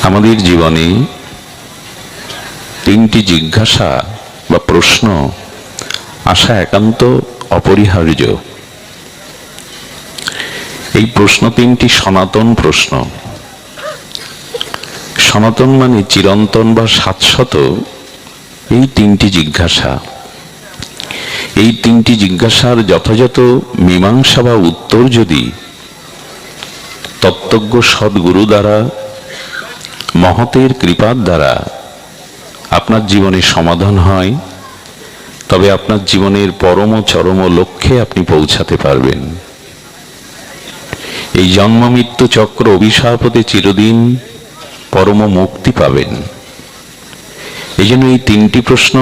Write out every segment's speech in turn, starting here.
আমাদের জীবনে তিনটি জিজ্ঞাসা বা প্রশ্ন আসা একান্ত অপরিহার্য। এই প্রশ্ন তিনটি সনাতন প্রশ্ন। সনাতন মানে চিরন্তন বা শাশ্বত। এই তিনটি জিজ্ঞাসা, এই তিনটি জিজ্ঞাসার যথাযথ মীমাংসা বা উত্তর যদি তত্ত্বজ্ঞ সদ্গুরু দ্বারা, মহতের কৃপার দ্বারা আপনার জীবনে সমাধান হয়, তবে আপনার জীবনের পরম চরম লক্ষ্যে আপনি পৌঁছাতে পারবেন। এই জন্ম মৃত্যু চক্র অভিশাপ হতে চিরদিন পরম মুক্তি পাবেন। এই জন্য এই তিনটি প্রশ্ন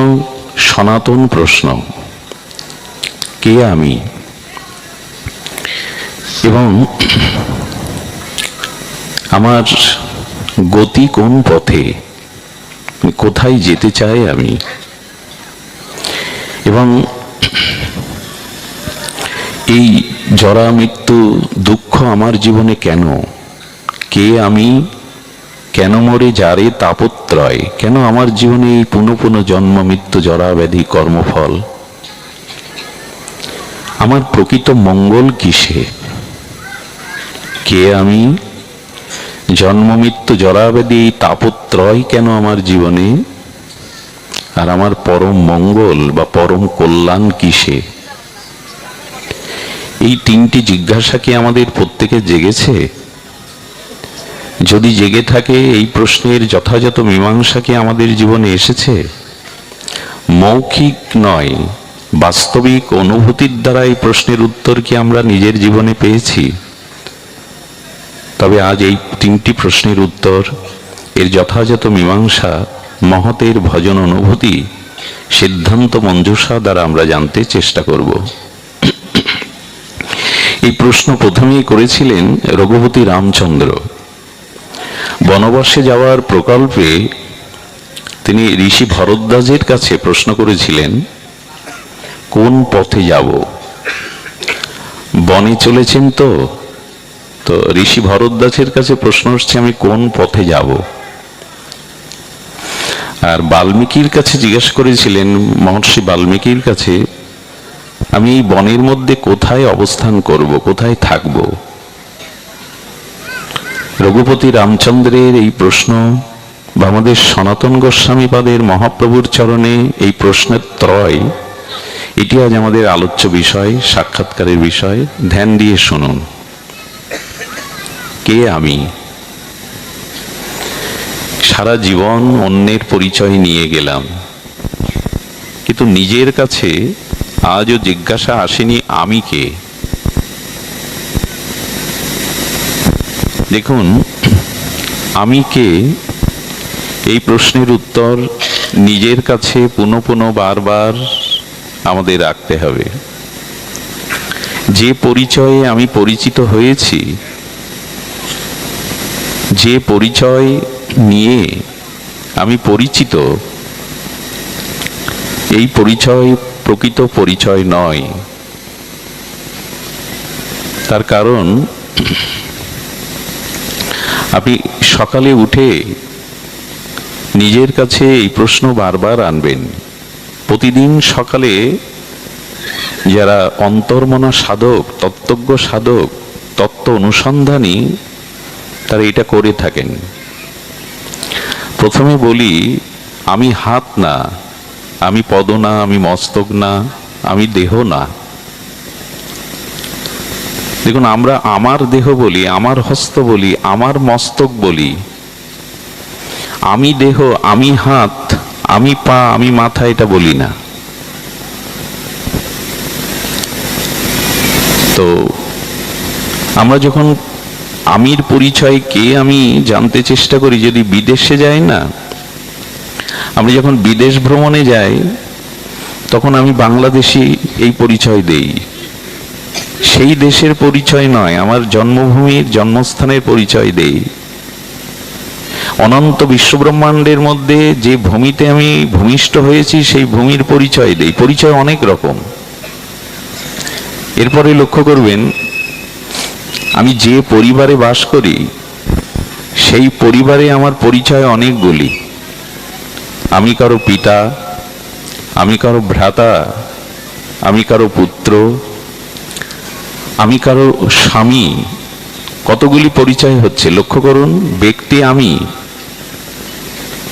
সনাতন প্রশ্ন। কে আমি, এবং আমার গতি কোন পথে, কোথায় যেতে চাই আমি, এবং এই জরা মৃত্যু দুঃখ আমার জীবনে কেন, কে আমি, কেন মরে যারে তাপত্রয়, কেন আমার জীবনে এই পুনঃ পুনঃ জন্ম মৃত্যু জরা ব্যাধি কর্মফল, আমার প্রকৃত মঙ্গল কিসে, কে আমি, জন্ম মৃত্যু জরা ব্যাধি তাপত্রয় কেন আমার জীবনে, আর আমার পরম মঙ্গল বা পরম কল্যাণ কিসে। এই তিনটি জিজ্ঞাসা কি আমাদের প্রত্যেকে জেগেছে? যদি জেগে থাকে, এই প্রশ্নের যথাযথ মীমাংসা কি আমাদের জীবনে এসেছে? মৌখিক নয়, বাস্তবিক অনুভূতির দ্বারা এই প্রশ্নের উত্তর কি আমরা নিজের জীবনে পেয়েছি? তবে আজ এই তিনটি প্রশ্নের উত্তর, এর যথাযথ মীমাংসা মহতের ভজন অনুভূতি সিদ্ধান্ত মঞ্জুষা দ্বারা আমরা জানতে চেষ্টা করব। এই প্রশ্ন প্রথমেই করেছিলেন রঘুপতি রামচন্দ্র। বনবাসে যাওয়ার প্রকল্পে তিনি ঋষি ভরদ্বাজের কাছে প্রশ্ন করেছিলেন, কোন পথে যাব? বনে চলেছেন তো ঋষি ভরদ্বাজের কাছে প্রশ্ন হচ্ছে, আমি কোন পথে যাব? আর বাল্মীকির কাছে জিজ্ঞাসা করেছিলেন, মহর্ষি বাল্মীকির কাছে, আমি এই বনের মধ্যে কোথায় অবস্থান করব, কোথায় থাকব? রঘুপতি রামচন্দ্রের এই প্রশ্ন বা আমাদের সনাতন গোস্বামীপাদের মহাপ্রভুর চরণে এই প্রশ্নের ত্রয়, এটি আজ আমাদের আলোচ্য বিষয়, সাক্ষাৎকারের বিষয়। ধ্যান দিয়ে শুনুন। কে আমি? সারা জীবন অন্যের পরিচয় নিয়ে গেলাম, কিন্তু নিজের কাছে আজও জিজ্ঞাসা আসেনি, আমি কে? দেখুন, আমি কে, এই প্রশ্নের উত্তর নিজের কাছে পুনঃ পুনঃ বারবার আমাদের রাখতে হবে। যে পরিচয়ে আমি পরিচিত হয়েছি, যে পরিচয় নিয়ে আমি পরিচিত, এই পরিচয় প্রকৃত পরিচয় নয়। তার কারণ, আপনি সকালে উঠে নিজের কাছে এই প্রশ্ন বারবার আনবেন। প্রতিদিন সকালে যারা অন্তর্মনা সাধক, তত্ত্বজ্ঞ সাধক, তত্ত্ব অনুসন্ধানী, তারা এটা করে থাকেন। প্রথমে বলি, আমি হাত না, আমি পদ না, আমি মস্তক না, আমি দেহ না। দেখুন, আমরা আমার দেহ বলি, আমার হস্ত বলি, আমার মস্তক বলি, আমি দেহ, আমি হাত, আমি পা, আমি মাথা, এটা বলি না। তো আমরা যখন আমির পরিচয় কে আমি জানতে চেষ্টা করি, যদি বিদেশে যাই না, আমরা যখন বিদেশ ভ্রমণে যাই, তখন আমি বাংলাদেশি এই পরিচয় দেই। সেই দেশের পরিচয় নয়, আমার জন্মভূমির, জন্মস্থানের পরিচয় দেই। অনন্ত বিশ্বব্রহ্মাণ্ডের মধ্যে যে ভূমিতে আমি ভূমিষ্ঠ হয়েছি, সেই ভূমির পরিচয় দেই। পরিচয় অনেক রকম। এরপরে লক্ষ্য করবেন, আমি যে পরিবারে বাস করি, সেই পরিবারে আমার পরিচয় অনেকগুলি। আমি কারো পিতা, আমি কারো ভ্রাতা, আমি কারো পুত্র, আমি কারো স্বামী। কতগুলি পরিচয় হচ্ছে, লক্ষ্য করুন। ব্যক্তি আমি,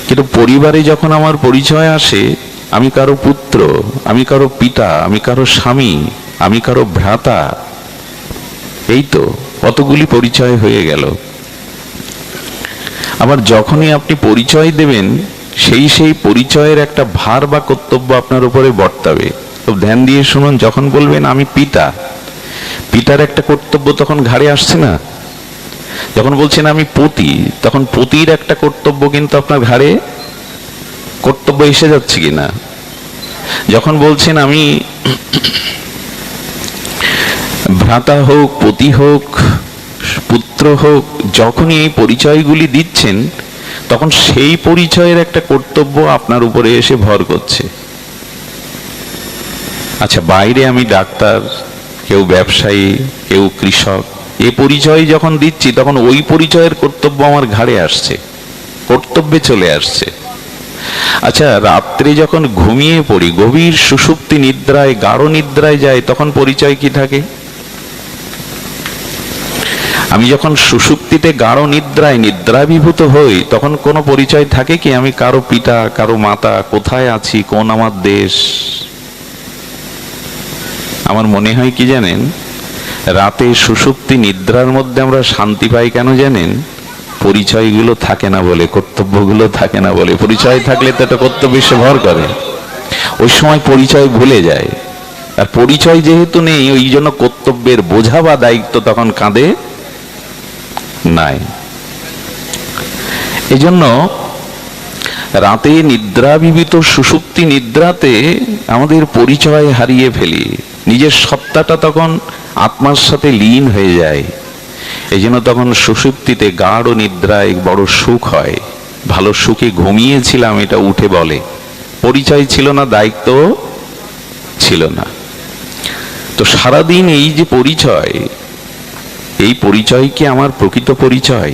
কিন্তু পরিবারে যখন আমার পরিচয় আসে, আমি কারো পুত্র, আমি কারো পিতা, আমি কারো স্বামী, আমি কারো ভ্রাতা, এই তো কতগুলি পরিচয় হয়ে গেল। আবার যখনই আপনি পরিচয় দেবেন, সেই পরিচয়ের একটা ভার বা কর্তব্য আপনার উপরে বর্তাবে। তো ধ্যান দিয়ে শুনুন, যখন বলবেন আমি পিতা, পিতার একটা কর্তব্য তখন ঘাড়ে আসছে না? যখন বলছেন আমি পতি, তখন পতির একটা কর্তব্য কিন্তু আপনার ঘাড়ে কর্তব্য এসে যাচ্ছে কিনা? যখন বলছেন আমি ভ্রাতা হোক, পতি হোক, পুত্র হোক, যখনই এই পরিচয়গুলি দিচ্ছেন, তখন সেই পরিচয়ের একটা কর্তব্য আপনার উপরে এসে ভর করছে। আচ্ছা, বাইরে আমি ডাক্তার, কেউ ব্যবসায়ী, কেউ কৃষক, এই পরিচয় যখন দিচ্ছি, তখন ওই পরিচয়ের কর্তব্য আমার ঘাড়ে আসছে, কর্তব্যে চলে আসছে। আচ্ছা, রাত্রে যখন ঘুমিয়ে পড়ি, গভীর সুষুপ্তি নিদ্রায়, গাঢ় নিদ্রায় যায়, তখন পরিচয় কি থাকে? আমি যখন সুষুপ্তিতে গাঢ় নিদ্রায় নিদ্রাভিভূত হই, তখন কোনো পরিচয় থাকে কি? আমি কারো পিতা, কারো মাতা, কোথায় আছি, কোন আমার দেশ। আমার মনে হয় কি জানেন, রাতে সুষুপ্তি নিদ্রার মধ্যে আমরা শান্তি পাই কেন জানেন? পরিচয়গুলো থাকে না বলে, কর্তব্যগুলো থাকে না বলে। পরিচয় থাকলে তো একটা কর্তব্য এসে ভর করে, ওই সময় পরিচয় ভুলে যায়। আর পরিচয় যেহেতু নেই, ওই জন্য কর্তব্যের বোঝা বা দায়িত্ব তখন কাঁধে নাই। এজন্য রাতে নিদ্রাভিভূত সুষুপ্তি নিদ্রাতে আমাদের পরিচয় হারিয়ে ফেলি, নিজের সত্তাটা তখন আত্মার সাথে লীন হয়ে যায়। এই জন্য তখন সুষুপ্তিতে গাঢ় নিদ্রায় বড় সুখ হয়। ভালো সুখে ঘুমিয়েছিলাম, এটা উঠে বলে। পরিচয় ছিল না, দায়িত্ব ছিল না। তো সারাদিন এই যে পরিচয়, এই পরিচয় কি আমার প্রকৃত পরিচয়?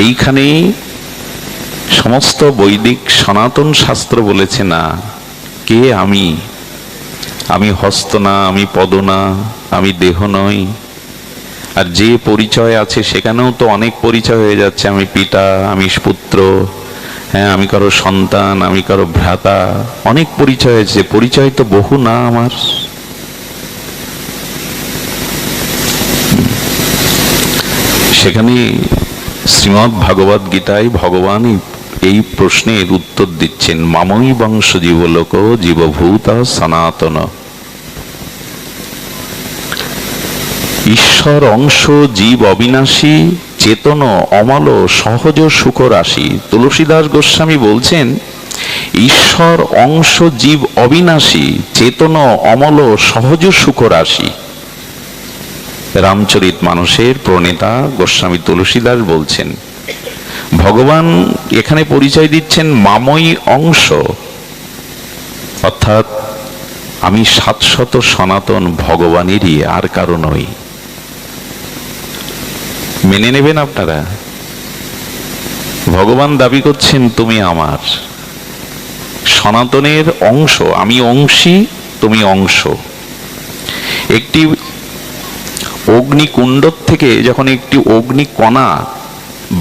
এইখানেই সমস্ত বৈদিক সনাতন শাস্ত্র বলেছে না, কে আমি? আমি হস্ত না, আমি পদ না, আমি দেহ নই। আর যে পরিচয় আছে সেখানেও তো অনেক পরিচয় হয়ে যাচ্ছে। আমি পিতা, আমি পুত্র, হ্যাঁ, আমি কারো সন্তান, আমি কারো ভ্রাতা, অনেক পরিচয় আছে। পরিচয় তো বহু না আমার। সেখানে শ্রীমদ্ ভাগবত গীতায় ভগবান এই প্রশ্নের উত্তর দিচ্ছেন, মামই বংশ জীবলোক জীবভূত সনাতন। ঈশ্বর অংশ জীব অবিনাশী, চেতন অমল সহজ সুখ রাশি। তুলসীদাস গোস্বামী বলছেন, ঈশ্বর অংশ জীব অবিনাশী, চেতন অমল সহজ সুখ রাশি। রামচরিত মানসের প্রণেতা গোস্বামী তুলসীদাস বলছেন, ভগবান এখানে পরিচয় দিচ্ছেন মামই অংশ, অর্থাৎ আমি শাশ্বত সনাতন ভগবানেরই, আর কারো নই। মেনে নেবেন আপনারা? ভগবান দাবি করছেন তুমি আমার সনাতনের অংশ, আমি অংশী, তুমি অংশ। একটি অগ্নিকুণ্ড থেকে যখন একটি অগ্নিকণা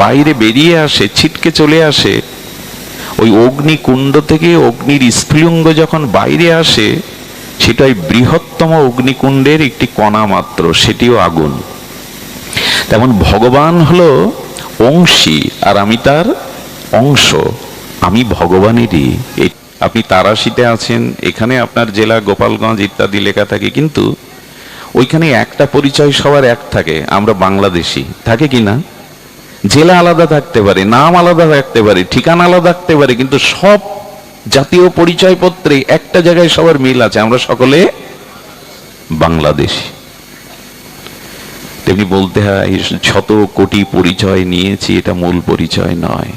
বাইরে বেরিয়ে আসে, ছিটকে চলে আসে, ওই অগ্নিকুণ্ড থেকে অগ্নির স্ফুলিঙ্গ যখন বাইরে আসে, সেটাই বৃহত্তম অগ্নিকুণ্ডের একটি কণা মাত্র, সেটিও আগুন। তেমন ভগবান হলো অংশী, আর আমি তার অংশ, আমি ভগবানেরই। আপনি তারাশিতে আছেন, এখানে আপনার জেলা গোপালগঞ্জ ইত্যাদি লেখা থাকে, কিন্তু ওইখানে একটা পরিচয় সবার এক থাকে, আমরা বাংলাদেশি। থাকে কি না? জেলা আলাদা থাকতে পারে, নাম আলাদা থাকতে পারে, ঠিকানা আলাদা থাকতে পারে, কিন্তু সব জাতীয় পরিচয়পত্রে একটা জায়গায় সবার মিল আছে, আমরা সকলে বাংলাদেশি। তেমনি বলতে হয় শত কোটি পরিচয় নিয়েছি, এটা মূল পরিচয় নয়।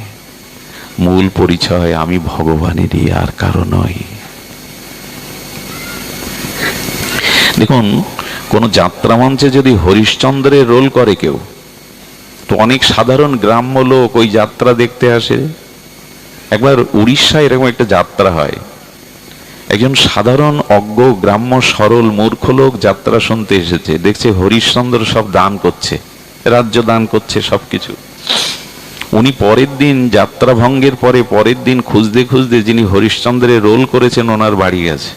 মূল পরিচয় আমি ভগবানেরই, আর কারো নয়। দেখুন, কোন যাত্রা মঞ্চে যদি হরিশ্চন্দ্রের রোল করে কেউ, তো অনেক সাধারণ গ্রাম্য লোক ওই যাত্রা দেখতে আসে। একবার উড়িষ্যায় এরকম একটা যাত্রা হয়, একজন সাধারণ অজ্ঞ গ্রাম্য সরল মূর্খ লোক যাত্রা শুনতে এসেছে, দেখছে হরিশ্চন্দ্র সব দান করছে, রাজ্য দান করছে, সবকিছু। উনি পরের দিন যাত্রা ভঙ্গের পরে পরের দিন খুঁজতে খুঁজতে যিনি হরিশ্চন্দ্রের রোল করেছেন ওনার বাড়ি গেছে।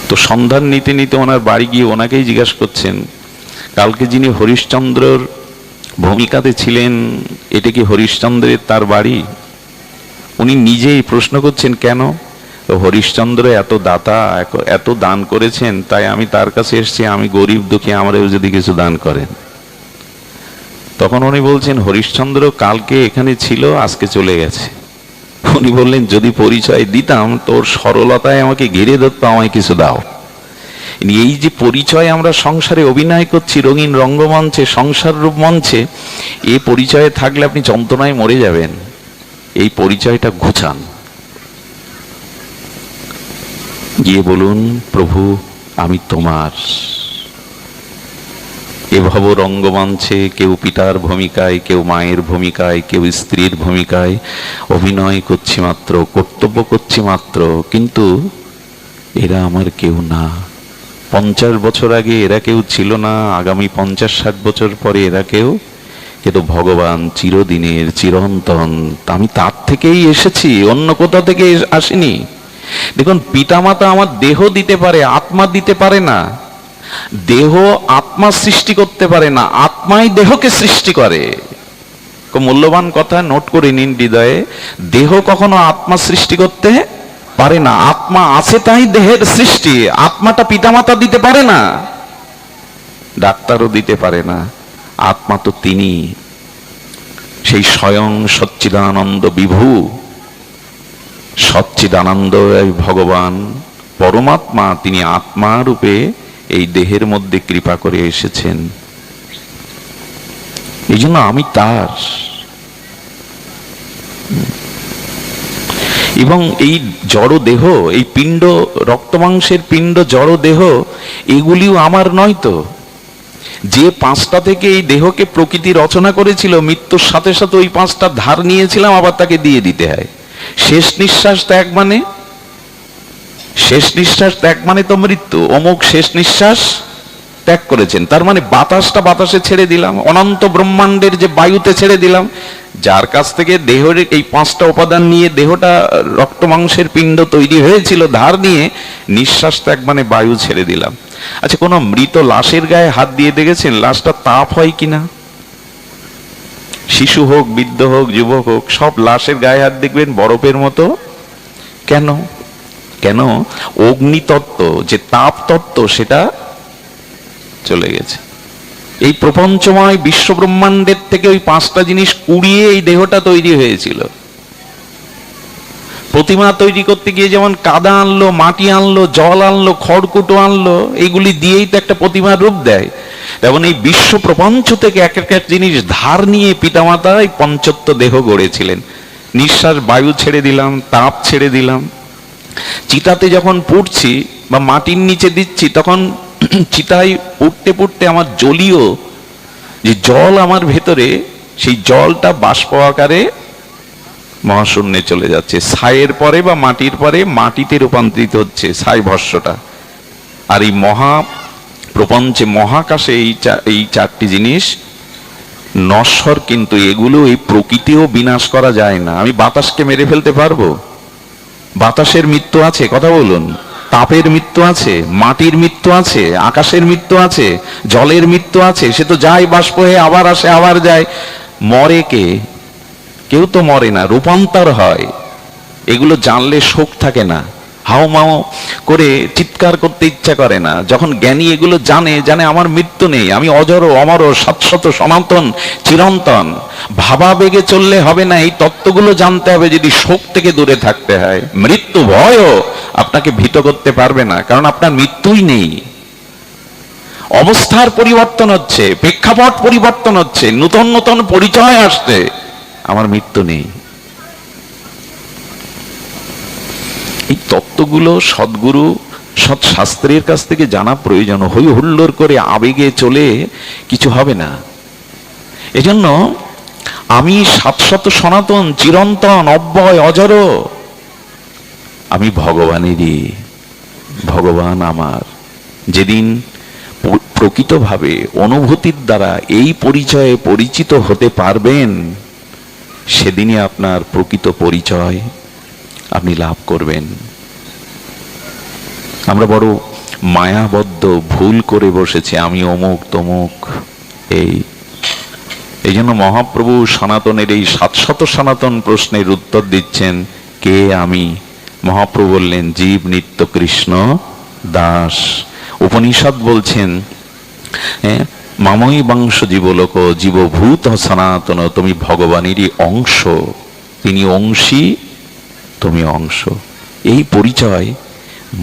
তো সন্ধান নিতে নিতে ওনার বাড়ি গিয়ে ওনাকেই জিজ্ঞাসা করছেন, কালকে যিনি হরিশ্চন্দ্রর ভূমিকাতে ছিলেন এটা কি হরিশ্চন্দ্রের তার বাড়ি? উনি নিজেই প্রশ্ন করছেন, কেন? হরিশ্চন্দ্র এত দাতা, এত দান করেছেন, তাই আমি তার কাছে এসেছি, আমি গরিব দুঃখী, আমারও যদি কিছু দান করেন। তখন উনি বলছেন, হরিশ্চন্দ্র কালকে এখানে ছিল, আজকে চলে গেছে। উনি বললেন, যদি পরিচয় দিতাম, তোর সরলতায় আমাকে ঘিরে ধরত, আমায় কিছু দাও। এই যে পরিচয় আমরা সংসারে অভিনয় করছি, রঙিন রঙ্গমঞ্চে, সংসার রূপ মঞ্চে, এ পরিচয়ে থাকলে আপনি যন্ত্রণায় মরে যাবেন। এই পরিচয়টা ঘুচান, গিয়ে বলুন, প্রভু আমি তোমার। এভাবে রঙ্গমঞ্চে কেউ পিতার ভূমিকায়, কেউ মায়ের ভূমিকায়, কেউ স্ত্রীর ভূমিকায় অভিনয় করছি মাত্র, কর্তব্য করছি মাত্র, কিন্তু এরা আমার কেউ না। 50 বছর আগে এরা কেউ ছিল না, আগামী 50-60 বছর পরে এরা কেউ, কিন্তু ভগবান চিরদিনের, চিরন্তন, আমি তার থেকেই এসেছি, অন্য কোথাও থেকে আসিনি। দেখুন, পিতামাতা আমার দেহ দিতে পারে, আত্মা দিতে পারে না। দেহ আত্মা সৃষ্টি করতে পারে না, আত্মাই দেহকে সৃষ্টি করে। খুব মূল্যবান কথা, নোট করে নিন হৃদয়ে। দেহ কখনো আত্মা সৃষ্টি করতে পারে না, আত্মা আছে তাই দেহের সৃষ্টি। আত্মাটা পিতামাতা দিতে পারে না, ডাক্তারও দিতে পারে না। আত্মা তো তিনি, সেই স্বয়ং সচ্চিদানন্দ বিভু, সচ্চিদানন্দ ভগবান পরমাত্মা, তিনি আত্মা রূপে এই দেহের মধ্যে কৃপা করে এসেছেন। এই জন্য আমি তার। এবং এই জড় দেহ, এই পিণ্ড, রক্তমাংসের পিণ্ড, জড় দেহ, এগুলিও আমার নয় তো। যে 5টা থেকে এই দেহকে প্রকৃতি রচনা করেছিল, মৃত্যুর সাথে সাথে ওই 5টা ধার নিয়েছিলাম, আবার তাকে দিয়ে দিতে হয়। শেষ নিঃশ্বাস ত্যাগ মানে, শেষ নিঃশ্বাস ত্যাগ মানে তো মৃত্যু। অমুক শেষ নিঃশ্বাস ত্যাগ করেছেন, তার মানে বাতাসটা বাতাসে ছেড়ে দিলাম, অনন্ত ব্রহ্মাণ্ডের যে বায়ুতে ছেড়ে দিলাম। যার কাছ থেকে দেহের এই 5টা উপাদান নিয়ে দেহটা, রক্ত মাংসের পিণ্ড তৈরি হয়েছিল, ধার নিয়ে নিঃশ্বাস ত্যাগ মানে বায়ু ছেড়ে দিলাম। আচ্ছা, কোনো মৃত লাশের গায়ে হাত দিয়ে দেখেছেন লাশটা তাপ হয় কিনা? শিশু হোক, বৃদ্ধ হোক, যুবক হোক, সব লাশের গায়ে হাত দেখবেন বরফের মতো। কেন? কেন? অগ্নিতত্ত্ব, যে তাপ তত্ত্ব, সেটা চলে গেছে। এই প্রপঞ্চময় বিশ্ব ব্রহ্মাণ্ডের থেকে ওই 5টা জিনিস কুড়িয়ে এই দেহটা তৈরি হয়েছিল। প্রতিমা তৈরি করতে গিয়ে যেমন কাদা আনলো, মাটি আনলো, জল আনলো, খড়কুটো আনলো, এইগুলি দিয়েই তো একটা প্রতিমার রূপ দেয়। তেমন এই বিশ্ব প্রপঞ্চ থেকে এক এক জিনিস ধার নিয়ে পিতামাতা এই পঞ্চত্ব দেহ গড়েছিলেন। নিঃশ্বাস, বায়ু ছেড়ে দিলাম, তাপ ছেড়ে দিলাম। চিতাতে যখন পুড়ছি বা মাটির নিচে দিচ্ছি, তখন চিতায় পুড়তে পুড়তে আমার জলীয় যে জল আমার ভেতরে, সেই জলটা বাষ্প আকারে মহাশূন্যে চলে যাচ্ছে। ছাইয়ের পরে বা মাটির পরে মাটিতে রূপান্তরিত হচ্ছে ছাই ভস্যটা। আর এই মহা প্রপঞ্চে, মহাকাশে এই 4টি জিনিস নশ্বর, কিন্তু এগুলো, এই প্রকৃতিও বিনাশ করা যায় না। আমি বাতাসকে মেরে ফেলতে পারবো? বাতাসের মৃত্যু আছে, কথা বলুন। তাপের মৃত্যু আছে, মাটির মৃত্যু আছে, আকাশের মৃত্যু আছে, জলের মৃত্যু আছে। সে তো যায়, বাষ্প হয়ে আবার আসে, আবার যায়। মরে কে? কেউ তো মরে না, রূপান্তর হয়। এগুলো জানলে শোক থাকে না, হাও মাও করে চিৎকার করতে ইচ্ছা করে না। যখন জ্ঞানী এগুলো জানে আমার মৃত্যু নেই, আমি অজর, অমর, শাশ্বত, সনাতন, চিরন্তন। ভাবাবেগে চললে হবে না, এই তত্ত্বগুলো জানতে হবে যদি শোক থেকে দূরে থাকতে হয়। মৃত্যু ভয়ও আপনাকে ভীত করতে পারবে না, কারণ আপনার মৃত্যুই নেই। অবস্থার পরিবর্তন হচ্ছে, প্রেক্ষাপট পরিবর্তন হচ্ছে, নতুন নতুন পরিচয় আসছে, আমার মৃত্যু নেই। এই তত্ত্বগুলো সদ্গুরু সৎ শাস্ত্রের কাছ থেকে জানা প্রয়োজন। হই হুল্লোড় করে আবেগে চলে কিছু হবে না। এজন্য আমি শাশ্বত সনাতন চিরন্তন অব্যয় অজর, আমি ভগবানেরই, ভগবান আমার। যেদিন প্রকৃতভাবে অনুভূতির দ্বারা এই পরিচয়ে পরিচিত হতে পারবেন, সেদিনই আপনার প্রকৃত পরিচয় আপনি লাভ করবেন। আমরা বড় মায়াবদ্ধ ভুল করে বসেছি, আমি অমুক তমুক। এই জন্য মহাপ্রভু সনাতনের এই 700 সনাতন প্রশ্নের উত্তর দিচ্ছেন। কে আমি? মহাপ্রভু বললেন, জীব নিত্য কৃষ্ণ দাস। উপনিষদ বলছেন, মামই বাংশ জীবলোক জীবভূত সনাতন, তুমি ভগবানেরই অংশ, তিনি অংশী, তুমি অংশ। এই পরিচয়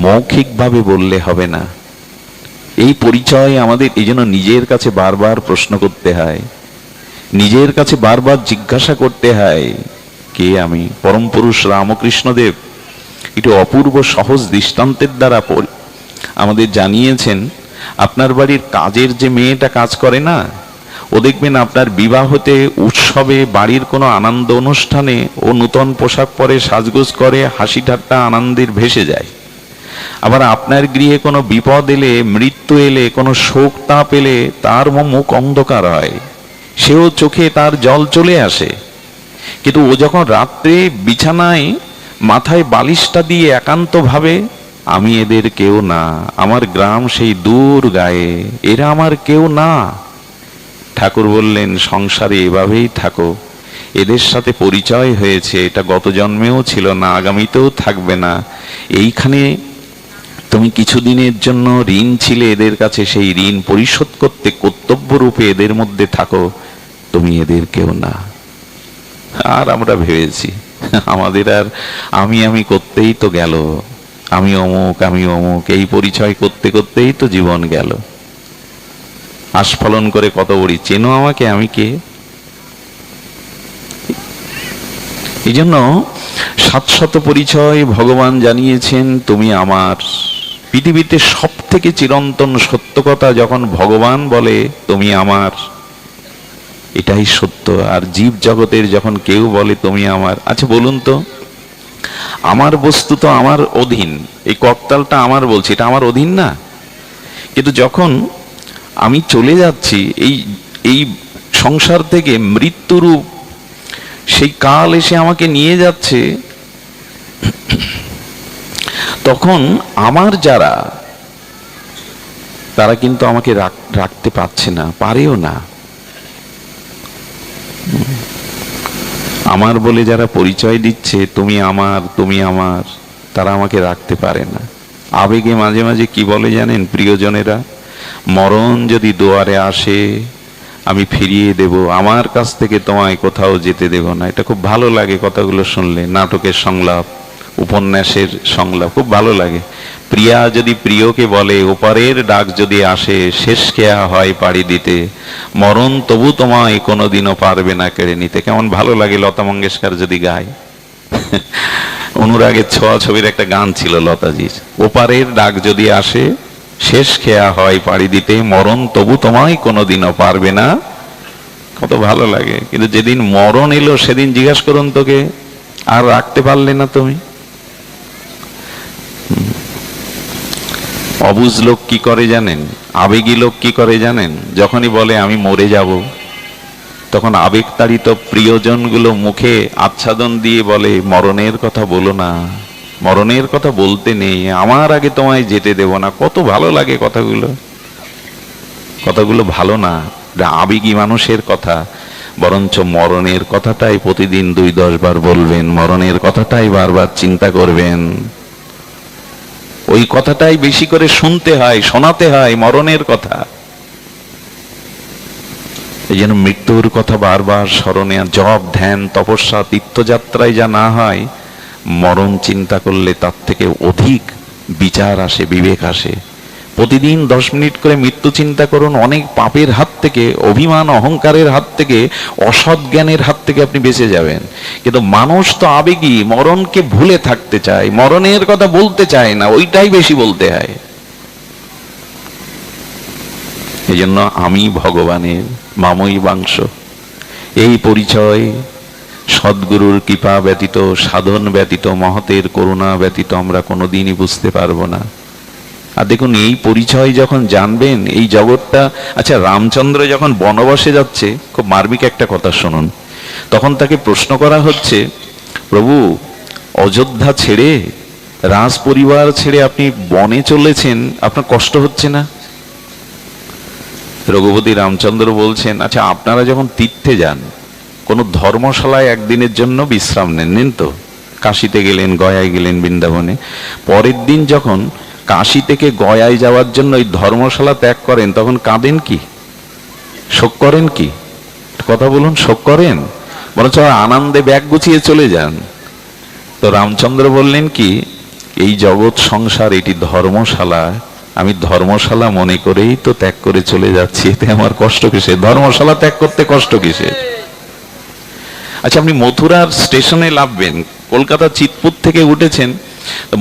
মৌখিকভাবে বললে হবে না। এই পরিচয় আমাদের এই জন্য নিজের কাছে বারবার প্রশ্ন করতে হয়, নিজের কাছে বারবার জিজ্ঞাসা করতে হয়, কে আমি? পরম পুরুষ রামকৃষ্ণদেব একটু অপূর্ব সহজ দৃষ্টান্তের দ্বারা আমাদের জানিয়েছেন। আপনার বাড়ির কাজের যে মেয়েটা কাজ করে না, ও দেখবেন আপনার বিবাহতে, উৎসবে, বাড়ির কোনো আনন্দ অনুষ্ঠানে ও নূতন পোশাক পরে, সাজগোজ করে, হাসি ঠাট্টা আনন্দের ভেসে যায়। আবার আপনার গৃহে কোনো বিপদ এলে, মৃত্যু এলে, কোনো শোক তাপ এলে তার মুখ অন্ধকার হয়, সেও চোখে তার জল চলে আসে। কিন্তু ও যখন রাত্রে বিছানায় মাথায় বালিশটা দিয়ে একান্ত ভাবে, আমি এদের কেউ না, আমার গ্রাম সেই দূর গায়ে, এরা আমার কেউ না। ঠাকুর বললেন, সংসারে এভাবেই থাকো, এদের সাথে পরিচয় হয়েছে, এটা গত জন্মেও ছিল না, আগামীতেও থাকবে না। এইখানে তুমি কিছুদিনের জন্য ঋণ ছিলে এদের কাছে, সেই ঋণ পরিশোধ করতে কর্তব্য রূপে এদের মধ্যে থাকো, তুমি এদের কেউ না। আর আমরা ভেবেছি আমাদের আর আমি করতেই তো গেল, আমি অমুক, আমি অমুক, এই পরিচয় করতে করতেই তো জীবন গেল। আস্ফলন করে কত বড়ি, চেনো আমাকে, আমি কে? এই জন্য 700 পরিচয় ভগবান জানিয়েছেন, তুমি আমার। পৃথিবীতে সব থেকে চিরন্তন সত্য কথা যখন ভগবান বলে তুমি আমার, এটাই সত্য। আর জীব জগতের যখন কেউ বলে তুমি আমার, আচ্ছা বলুন তো, আমার বস্তু তো আমার অধীন, এই করতালটা আমার বলছি, এটা আমার অধীন না? কিন্তু যখন আমি চলে যাচ্ছি এই সংসার থেকে, মৃত্যুরূপ সেই কাল এসে আমাকে নিয়ে যাচ্ছে, তখন আমার যারা, তারা কিন্তু আমাকে রাখতে পারছে না, পারেও না। আমার বলে যারা পরিচয় দিচ্ছে তুমি আমার, তুমি আমার, তারা আমাকে রাখতে পারে না। আবেগে মাঝে মাঝে কি বলে জানেন প্রিয়জনেরা? মরণ যদি দুয়ারে আসে আমি ফিরিয়ে দেব, আমার কাছ থেকে তোমায় কোথাও যেতে দেব না। এটা খুব ভালো লাগে কথাগুলো শুনলে, নাটকের সংলাপ, উপন্যাসের সংলাপ খুব ভালো লাগে। প্রিয়া যদি প্রিয়কে বলে, ওপারের ডাক যদি আসে, শেষ কেয়া হয় পাড়ি দিতে, মরণ তবু তোমায় কোনোদিনও পারবে না কেড়ে নিতে। কেমন ভালো লাগে লতা মঙ্গেশকর যদি গায়। অনুরাগের ছোঁয়া ছবির একটা গান ছিল লতাজির, ওপারের ডাক যদি আসে, শেষ খেয়া হয় পাড়ি দিতে, মরণ তবু তোমায় কোনোদিনও পারবে না। কত ভালো লাগে। কিন্তু যেদিন মরণ এলো সেদিন জিজ্ঞাসা করুন তোকে, আর রাখতে পারলে না তুমি? অবুঝ লোক কি করে জানেন? আবেগী লোক কি করে জানেন? যখনই বলে আমি মরে যাব, তখন আবেগতাড়িত প্রিয়জনগুলো মুখে আচ্ছাদন দিয়ে বলে, মরণের কথা বলো না, মরণের কথা বলতে নেই, আমার আগে তোমায় যেতে দেব না। কত ভালো লাগে কথাগুলো। কথাগুলো ভালো না, আবেগী মানুষের কথা। বরঞ্চ মরণের কথাটাই প্রতিদিন 2-10 বার বলবেন, মরণের কথাটাই বারবার চিন্তা করবেন। ওই কথাটাই বেশি করে শুনতে হয়, শোনাতে হয়, মরণের কথা। এই জন্য মৃত্যুর কথা বারবার স্মরণে, জপ, ধ্যান, তপস্যা, তীর্থযাত্রায় যা না হয়, মরণ চিন্তা করলে তার থেকে অধিক বিচার আসে, বিবেক আসে। প্রতিদিন 10 মিনিট করে মৃত্যু চিন্তা করুন। অনেক পাপের হাত থেকে, অভিমান অহংকারের হাত থেকে, অসৎ জ্ঞানের হাত থেকে আপনি বেঁচে যাবেন। কিন্তু মানুষ তো আবেগী, মরণকে ভুলে থাকতে চায়, মরণের কথা বলতে চায় না, ওইটাই বেশি বলতে হয়। এই জন্য আমি ভগবানের মামই বাংশ, এই পরিচয় সদ্গুরুর কৃপা ব্যতীত, সাধন ব্যতীত, মহতের করুণা ব্যতীত আমরা কোনোদিনই বুঝতে পারবো না। আর দেখুন, এই পরিচয় যখন জানবেন এই জগৎটা। আচ্ছা, রামচন্দ্র যখন বনবাসে যাচ্ছে, খুব মার্মিক একটা কথা শুনুন। তখন তাকে প্রশ্ন করা হচ্ছে, প্রভু অযোধ্যা ছেড়ে, রাজ পরিবার ছেড়ে আপনি বনে চলেছেন, আপনার কষ্ট হচ্ছে না? রঘুপতি রামচন্দ্র বলছেন, আচ্ছা আপনারা যখন তীর্থে যান, কোনো ধর্মশালায় একদিনের জন্য বিশ্রাম নেন তো? কাশিতে গেলেন, গয়ায় গেলেন, বৃন্দাবনে, পরের দিন যখন কাশি থেকে গয়ায় যাওয়ার জন্য ওই ধর্মশালা ত্যাগ করেন, তখন কাঁদেন কি, শোক করেন কি? কথা বলুন, শোক করেন? বরঞ্চ আনন্দে ব্যাগ গুছিয়ে চলে যান। তো রামচন্দ্র বললেন কি, এই জগৎ সংসার এটি ধর্মশালা, আমি ধর্মশালা মনে করেই তো ত্যাগ করে চলে যাচ্ছি, এতে আমার কষ্ট কিসে? ধর্মশালা ত্যাগ করতে কষ্ট কিসে? আচ্ছা, আপনি মথুরার স্টেশনে নামবেন, কলকাতা চিতপুর থেকে উঠেছেন,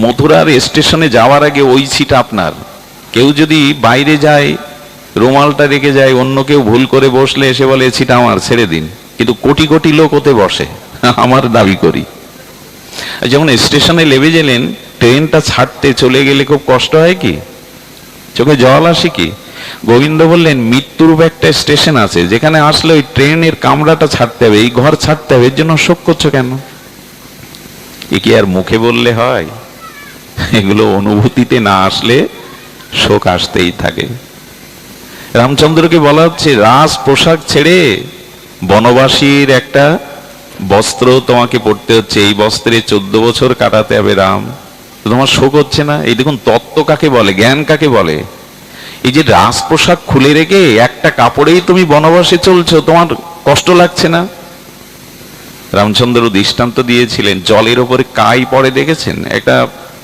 মথুরার স্টেশনে যাওয়ার আগে ওই সিট আপনার। কেউ যদি বাইরে যায়, রুমালটা রেখে যায়, অন্য কেউ ভুল করে বসলে এসে বলে সিট আমার, ছেড়ে দিন। কিন্তু কোটি কোটি লোক ওতে বসে, আমার দাবি করি। যখন স্টেশনে নেমে গেলেন, ট্রেনটা ছাড়তে চলে গেলে খুব কষ্ট হয় কি, চোখে জল আসে কি? গোবিন্দ বললেন, মৃত্যুরূপ একটা স্টেশন আছে, যেখানে আসলে ওই ট্রেনের কামরাটা ছাড়তে হবে, এই ঘর ছাড়তে হবে, এর জন্য শোক করছো কেন? এ কি আর মুখে বললে হয়? এগুলো অনুভূতিতে না আসলে শোক আসতেই থাকে। রামচন্দ্রকে বলা হচ্ছে, রাজ পোশাক ছেড়ে বনবাসীর একটা বস্ত্র তোমাকে পড়তে হচ্ছে, এই বস্ত্রে 14 বছর কাটাতে হবে রাম, তোমার শোক হচ্ছে না? এই দেখুন, তত্ত্ব কাকে বলে, জ্ঞান কাকে বলে। এই যে রাজ পোশাক খুলে রেখে একটা কাপড়েই তুমি বনবাসে চলছো, তোমার কষ্ট লাগছে না? রামচন্দ্র দৃষ্টান্ত দিয়েছিলেন, জলের ওপরে কাই পড়ে দেখেছেন? একটা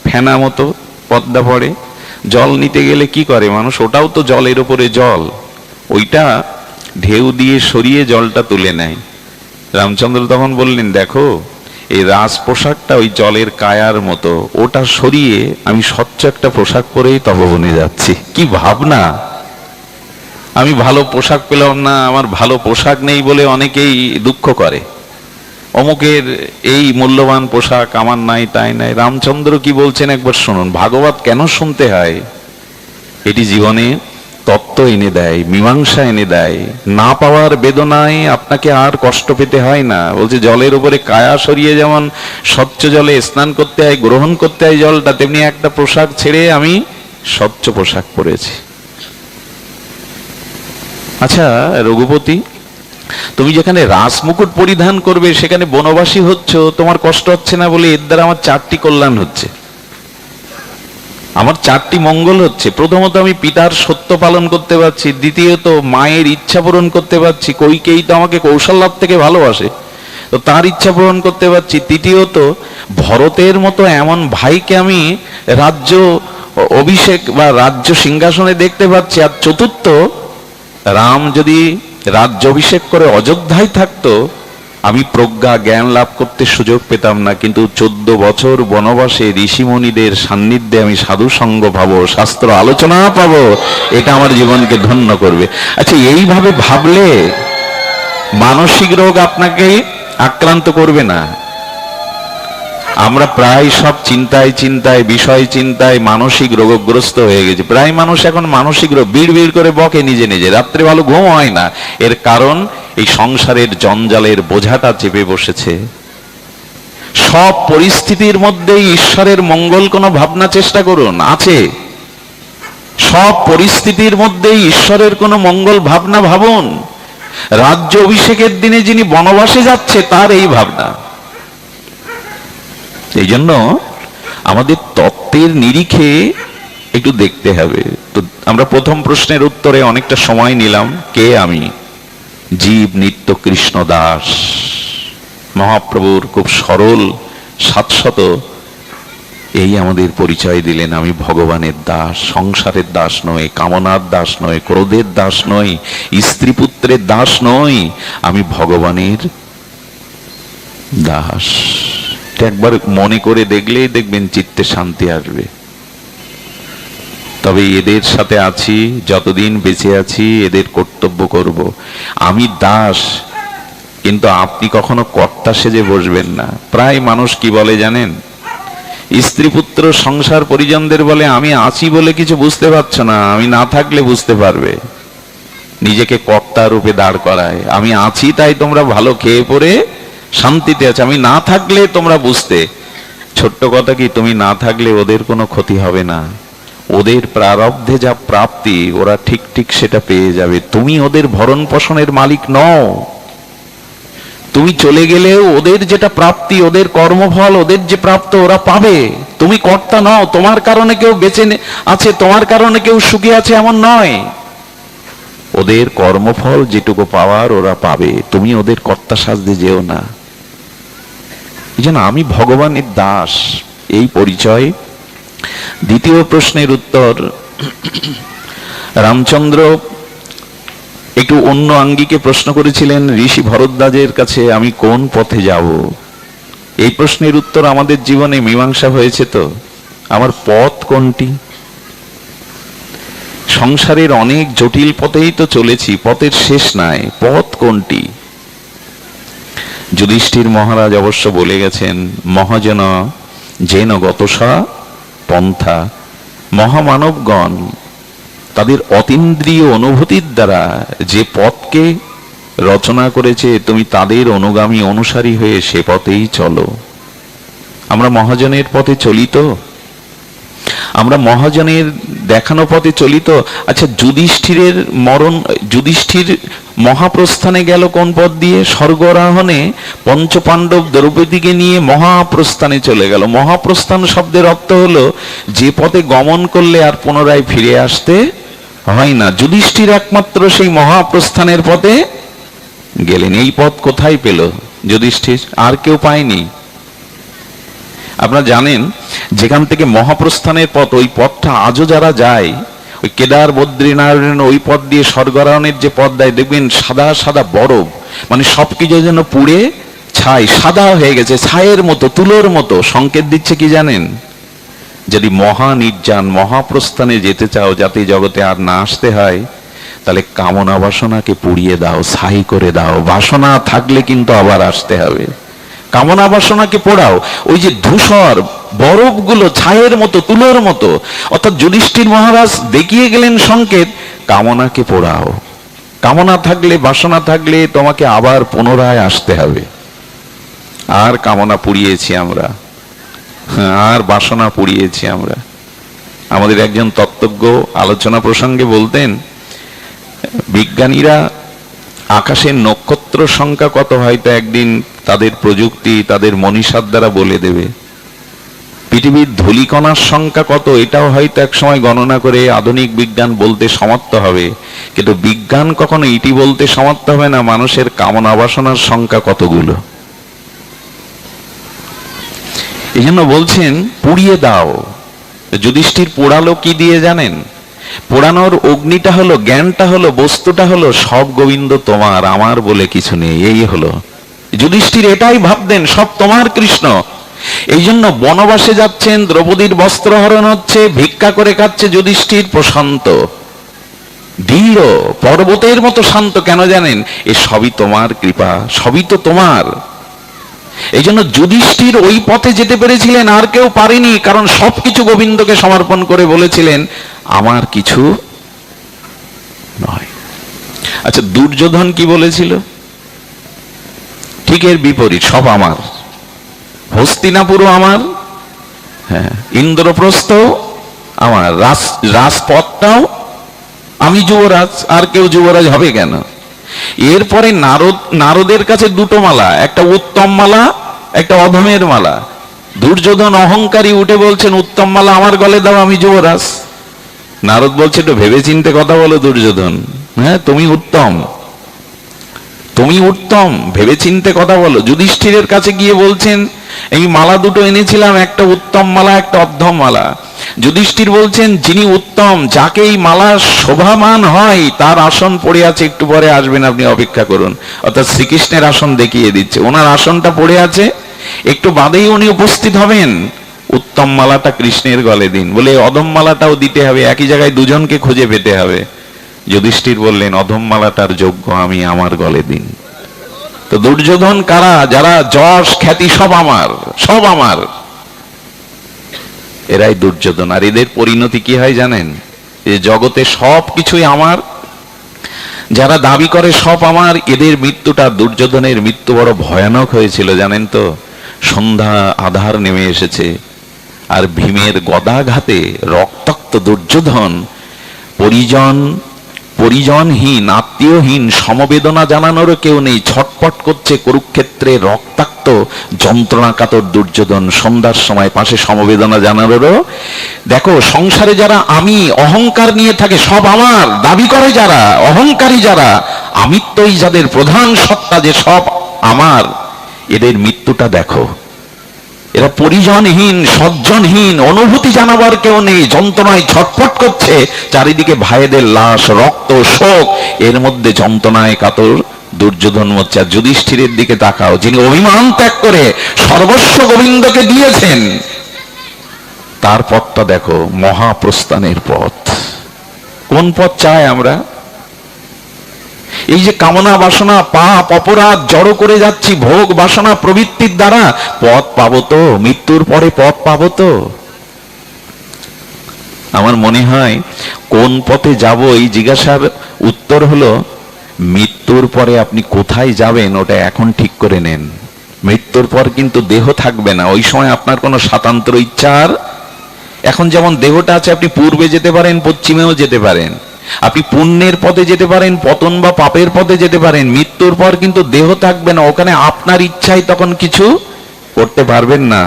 ফেনা মতো পদ্মা পড়ে, জল নিতে গেলে কি করে মানুষ? ওটাও তো জলের ওপরে জল, ওইটা ঢেউ দিয়ে সরিয়ে জলটা তুলে নেয়। রামচন্দ্র তখন বললেন, দেখো এই রাজ পোশাকটা ওই জলের কায়ার মতো, ওটা সরিয়ে আমি স্বচ্ছ একটা পোশাক পরেই তপবনে যাচ্ছি। কি ভাবনা! আমি ভালো পোশাক পেলাম না, আমার ভালো পোশাক নেই বলে অনেকেই দুঃখ করে, অমুকের এই মূল্যবান পোশাক আমার নাই, তাই নাই। রামচন্দ্র কি বলছেন একবার শুনুন। ভাগবত কেন শুনতে হয়? এটি জীবনে তত্ত্ব এনে দেয়, মীমাংসা এনে দেয়। না পাওয়ার বেদনায় আপনাকে আর কষ্ট পেতে হয় না। বলছে, জলের উপরে কায়া সরিয়ে যেমন স্বচ্ছ জলে স্নান করতে হয়, গ্রহণ করতে হয় জলটা, তেমনি একটা পোশাক ছেড়ে আমি স্বচ্ছ পোশাক পরেছি। আচ্ছা রঘুপতি, তুমি যেখানে রাসমুকুট পরিধান করবে সেখানে বনবাসী হচ্ছ, তোমার কষ্ট হচ্ছে না বলে এর দ্বারা আমার 4টি কল্যাণ হচ্ছে, আমার 4টি মঙ্গল হচ্ছে। প্রথমত, আমি পিতার সত্য পালন করতে পারছি। দ্বিতীয়ত, মায়ের ইচ্ছা পূরণ করতে পারছি, কইকেই তো আমাকে কৌশল্যার থেকে ভালোবাসে, তো তার ইচ্ছা পূরণ করতে পারছি। তৃতীয়ত, ভরতের মতো এমন ভাইকে আমি রাজ্য অভিষেক বা রাজ্য সিংহাসনে দেখতে পাচ্ছি। আর চতুর্থ, রাম যদি রাজ্য অভিষেক করে অযোধ্যায় থাকতো, আমি প্রজ্ঞা জ্ঞান লাভ করতে সুযোগ পেতাম না, কিন্তু 14 বছর বনবাসে ঋষিমণিদের সান্নিধ্যে আমি সাধু সঙ্গ পাবো, শাস্ত্র আলোচনা পাবো, এটা আমার জীবনকে ধন্য করবে। আচ্ছা, এইভাবে ভাবলে মানসিক রোগ আপনাকে আক্রান্ত করবে না। আমরা প্রায় সব চিন্তায় চিন্তায়, বিষয় চিন্তায় মানসিক রোগগ্রস্ত হয়ে গেছে। প্রায় মানুষ এখন মানসিক রোগ, বিড় বিড় করে বকে নিজে নিজে, রাত্রে ভালো ঘুম হয় না। এর কারণ এই সংসারের জঞ্জালের বোঝাটা চেপে বসেছে। সব পরিস্থিতির মধ্যে ঈশ্বরের মঙ্গল কোনো ভাবনা চেষ্টা করুন, আছে। সব পরিস্থিতির মধ্যে ঈশ্বরের কোনো মঙ্গল ভাবনা ভাবুন। রাজ্য অভিষেকের দিনে যিনি বনবাসে যাচ্ছে তার এই ভাবনা। এই জন্য আমাদের তত্ত্বের নিরিখে একটু দেখতে হবে। তো আমরা প্রথম প্রশ্নের উত্তরে অনেকটা সময় নিলাম। কে আমি? জীব নিত্য কৃষ্ণ দাস। মহাপ্রভুর খুব সরল সাতশত এই আমাদের পরিচয় দিলেন, আমি ভগবানের দাস, সংসারের দাস নয়, কামনার দাস নয়, ক্রোধের দাস নয়, স্ত্রী পুত্রের দাস নয়, আমি ভগবানের দাস। একবার মনে করে দেখলেই দেখবেন চিত্তে শান্তি আসবে। তবে এদের সাথে আছি, যতদিন বেঁচে আছি এদের কর্তব্য করব। আমি দাস, কিন্তু আপনি কখনো কর্তা সেজে বসবেন না। প্রায় মানুষ কি বলে জানেন? স্ত্রী পুত্র সংসার পরিজনদের বলে, আমি আছি বলে কিছু বুঝতে পারছো না, আমি না থাকলে বুঝতে পারবে। নিজেকে কর্তা রূপে দাঁড় করায়, আমি আছি তাই তোমরা ভালো খেয়ে পরে শান্তিতে আছে, আমি না থাকলে তোমরা বুঝতে। ছোট্ট কথা কি, তুমি না থাকলে ওদের কোনো ক্ষতি হবে না, ওদের প্রারব্ধে যা প্রাপ্তি ওরা ঠিক ঠিক সেটা পেয়ে যাবে। তুমি ওদের ভরণ পোষণের মালিক নও। তুমি চলে গেলেও ওদের যেটা প্রাপ্তি, ওদের কর্মফল, ওদের যে প্রাপ্ত ওরা পাবে। তুমি কর্তা নও। তোমার কারণে কেউ বেঁচে আছে, তোমার কারণে কেউ সুখী আছে এমন নয়। ওদের কর্মফল যেটুকু পাওয়ার ওরা পাবে, তুমি ওদের কর্তা সাজতে যেও না। এই জন্য আমি ভগবানের দাস, এই পরিচয়। দ্বিতীয় প্রশ্নের উত্তর, রামচন্দ্র একটু অন্য আঙ্গিকে প্রশ্ন করেছিলেন ঋষি ভরদ্বাজের কাছে, আমি কোন পথে যাব? এই প্রশ্নের উত্তর আমাদের জীবনে মীমাংসা হয়েছে তো। আমার পথ কোনটি? সংসারের অনেক জটিল পথেই তো চলেছি, পথের শেষ নাই, পথ কোনটি? যুধিষ্ঠির মহারাজ অবশ্য বলে গেছেন, মহাজন যেন গতসা পন্থা। মহামানবগণ তাদের অতীন্দ্রিয় অনুভূতির দ্বারা যে পথকে রচনা করেছে, তুমি তাদের অনুগামী অনুসারী হয়ে সে পথেই চলো। আমরা মহাজনের পথে চলি তো? আমরা মহাজনের দেখানো পথে চলি তো? আচ্ছা, যুধিষ্ঠির মহাপ্রস্থানে গেল কোন পথ দিয়ে? স্বর্গরাহনে পঞ্চপাণ্ডব দ্রৌপদীকে নিয়ে মহাপ্রস্থানে চলে গেল। মহাপ্রস্থান শব্দের অর্থ হলো যে পথে গমন করলে আর পুনরায় ফিরে আসতে হয় না। যুধিষ্ঠির একমাত্র সেই মহাপ্রস্থানের পথে গেলেন। এই পথ কোথায় পেল যুধিষ্ঠির? আর কেউ পায়নি। আপনারা জানেন, যেখান থেকে মহাপ্রস্থানের পথ, ওই পথটা আজও যারা যায়, ওই কেদার বদ্রীনারায়ণ ওই পথ দিয়ে স্বর্গারোহণের যে পথ দেয়, দেখবেন সাদা সাদা বরফ, মানে সবকিছু যেন পুড়ে ছাই, সাদা হয়ে গেছে, ছায়ের মতো, তুলোর মতো। সংকেত দিচ্ছে কি জানেন? যদি মহা নির্জান মহাপ্রস্থানে যেতে চাও, যাতে জগতে আর না আসতে হয়, তাহলে কামনা বাসনাকে পুড়িয়ে দাও, ছাই করে দাও। বাসনা থাকলে কিন্তু আবার আসতে হবে। কামনা বাসনাকে পোড়াও। ওই যে ধূসর বরফগুলো ছায়ের মতো, তুলোর মতো, অর্থাৎ যুধিষ্ঠির মহারাজ দেখিয়ে গেলেন সংকেত, কামনাকে পোড়াও। কামনা থাকলে, বাসনা থাকলে তোমাকে আবার পুনরায় আসতে হবে। আর কামনা পুড়িয়েছি আমরা, আর বাসনা পুড়িয়েছি আমরা। আমাদের একজন তত্ত্বজ্ঞ আলোচনা প্রসঙ্গে বলতেন, বিজ্ঞানীরা আকাশের নক্ষত্র সংখ্যা কত হয়তো একদিন তাদের প্রযুক্তি, তাদের মনীষার দ্বারা বলে দেবে। পৃথিবীর ধূলিকণার সংখ্যা কত, এটাও হয়তো এক সময় গণনা করে আধুনিক বিজ্ঞান বলতে সমর্থ হবে। কিন্তু বিজ্ঞান কখনো এটি বলতে সমর্থ হবে না মানুষের কামনা বাসনার সংখ্যা কতগুলো। এই জন্য বলছেন পুড়িয়ে দাও। যুধিষ্ঠির পোড়ালো কি দিয়ে জানেন? পোড়ানোর অগ্নিটা হলো, জ্ঞানটা হলো, বস্তুটা হলো, সব গোবিন্দ তোমার, আমার বলে কিছু নেই। এই হলো যুধিষ্ঠির, এটাই ভাবতেন, সব তোমার কৃষ্ণ। এই জন্য বনবাসে যাচ্ছেন, দ্রৌপদীর বস্ত্রহরণ হচ্ছে, ভিক্ষা করে খাচ্ছে, যুধিষ্ঠির প্রশান্ত, দৃঢ়, পর্বতের মতো শান্ত। কেন জানেন? এ সবই তোমার কৃপা, সবই তো তোমার। এই জন্য যুধিষ্ঠির ওই পথে যেতে পেরেছিলেন, আর কেউ পারেনি, কারণ সবকিছু গোবিন্দকে সমর্পণ করে বলেছিলেন, আমার কিছু নয়। আচ্ছা, দুর্যোধন কি বলেছিল? ঠিক এর বিপরীত, সব আমার। হস্তিনাপুরও আমার, হ্যাঁ, ইন্দ্রপ্রস্থ আমার, রাজপথটাও আমি যুবরাজ, আর কেউ যুবরাজ হবে কেন? এরপরে নারদের কাছে দুটো মালা, একটা উত্তম মালা, একটা অধমের মালা। দুর্যোধন অহংকারী উঠে বলছেন, উত্তম মালা আমার গলে দাও, আমি যুবরাজ। নারদ বলছে, একটু ভেবে চিন্তে কথা বলো দুর্যোধন, হ্যাঁ, তুমি উত্তম, তুমি উত্তম, ভেবে চিন্তে কথা বলো। যুধিষ্ঠিরের কাছে গিয়ে বলছেন, এই মালা দুটো এনেছিলাম, একটা উত্তম মালা, একটা অধম মালা। যুধিষ্ঠির বলছেন যিনি উত্তম, যাকে এই মালা শোভামান হয়, তার আসন পড়ে আছে, একটু পরে আসবেন, আপনি অপেক্ষা করুন। অর্থাৎ শ্রীকৃষ্ণের আসন দেখিয়ে দিচ্ছে, ওনার আসনটা পড়ে আছে, একটু বাদেই উনি উপস্থিত হবেন। উত্তম মালাটা কৃষ্ণের গলে দিন, বলে অধম মালাটাও দিতে হবে, একই জায়গায় দুজনকে খুঁজে পেতে হবে। যুধিষ্ঠির বললেন অধম মালাটার যোগ্য আমি, আমার গলে দিন। তো দুর্যোধন কারা? যারা যশ খ্যাতি সব আমার, সব আমার, এরাই দুর্যোধন। আর এদের পরিণতি কি হয় জানেন? এই জগতে সব কিছুই আমার, যারা দাবি করে সব আমার, এদের মৃত্যুটা, দুর্যোধনের মৃত্যু বড় ভয়ানক হয়েছিল জানেন তো। সন্ধ্যা আধার নেমে এসেছে, আর ভীমের গদাঘাতে রক্তাক্ত দুর্যোধন পরিজনহীন, আত্মীয়হীন, সমবেদনা জানানোরও কেউ নেই, ছটপট করছে কুরুক্ষেত্রে, রক্তাক্ত যন্ত্রণাকাতর দুর্যোধন। সন্ধ্যার সময় পাশে সমবেদনা জানানোরও। দেখো, সংসারে যারা আমি অহংকার নিয়ে থাকে, সব আমার দাবি করে যারা, অহংকারী যারা, আমিত্বই যাদের প্রধান সত্তা, যে সব আমার, এদের মৃত্যুটা দেখো। এরা পরিজনহীন, সজ্জনহীন, অনুভূতি জানাবার কেউ নেই, যন্ত্রণায় ছটফট করছে, চারিদিকে ভাইদের লাশ, রক্ত, শোক, এর মধ্যে যন্ত্রণায় কাতর দুর্যোধন মোর্চা। যুধিষ্ঠিরের দিকে তাকাও, যিনি অভিমান ত্যাগ করে সর্বস্ব গোবিন্দকে দিয়েছেন, তার পথটা দেখো, মহাপ্রস্থানের পথ। কোন পথ চাই আমরা? এই যে কামনা বাসনা, পাপ অপরাধ জড়ো করে যাচ্ছি ভোগ বাসনা প্রবৃত্তির দ্বারা, পথ পাবো তো? মৃত্যুর পরে পথ পাবো তো? আমার মনে হয় কোন পথে যাব এই জিজ্ঞাসার উত্তর হলো, মৃত্যুর পরে আপনি কোথায় যাবেন ওটা এখন ঠিক করে নেন। মৃত্যুর পর কিন্তু দেহ থাকবে না, ওই সময় আপনার কোনো স্বাতন্ত্র ইচ্ছার, এখন যেমন দেহটা আছে, আপনি পূর্বে যেতে পারেন, পশ্চিমেও যেতে পারেন, আপনি পুণ্যের পথে যেতে পারেন, পতন বা পাপের পথে যেতে পারেন। মৃত্যুর পর কিন্তু দেহ থাকবে না, ওখানে আপনার ইচ্ছায় তখন কিছু করতে পারবেন না।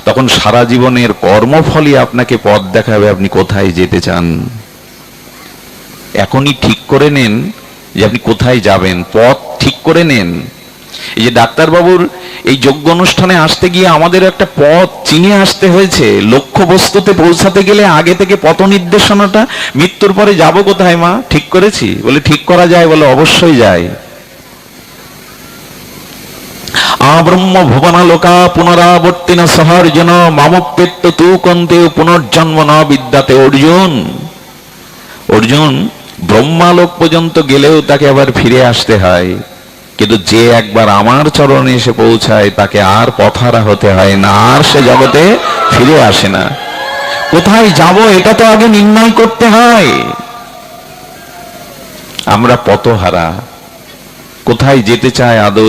তখন সারা জীবনের কর্মফলই আপনাকে পথ দেখাবে আপনি কোথায় যেতে চান। এখনই ঠিক করে নেন যে আপনি কোথায় যাবেন, পথ ঠিক করে নেন। এই যে ডাক্তারবাবুর এই যোগ্য অনুষ্ঠানে আসতে গিয়ে আমাদের একটা পথ চিনে আসতে হয়েছে। লক্ষ্য বস্তুতে পৌঁছাতে গেলে আগে থেকে পথ নির্দেশনাটা, মৃত্যুর পরে যাব কোথায় মা, ঠিক করেছি? বলে ঠিক করা যায়? বলে অবশ্যই যায়। আব্রহ্ম ভুবনা লোকা পুনরাবর্তিনা সহার্জুন মামপ্রেত্য তু কন্তে পুনর্জন্ম ন বিদ্যাতে। অর্জুন, অর্জুন ব্রহ্মালোক পর্যন্ত গেলেও তাকে আবার ফিরে আসতে হয়, কিন্তু যে একবার আমার চরণে এসে পৌঁছায় তাকে আর পথহারা হতে হয় না, আর সে জগতে ফিরে আসে না। কোথায় যাব এটা তো আগে নির্ণয় করতে হয়। আমরা পথহারা, কোথায় যেতে চায় আদৌ?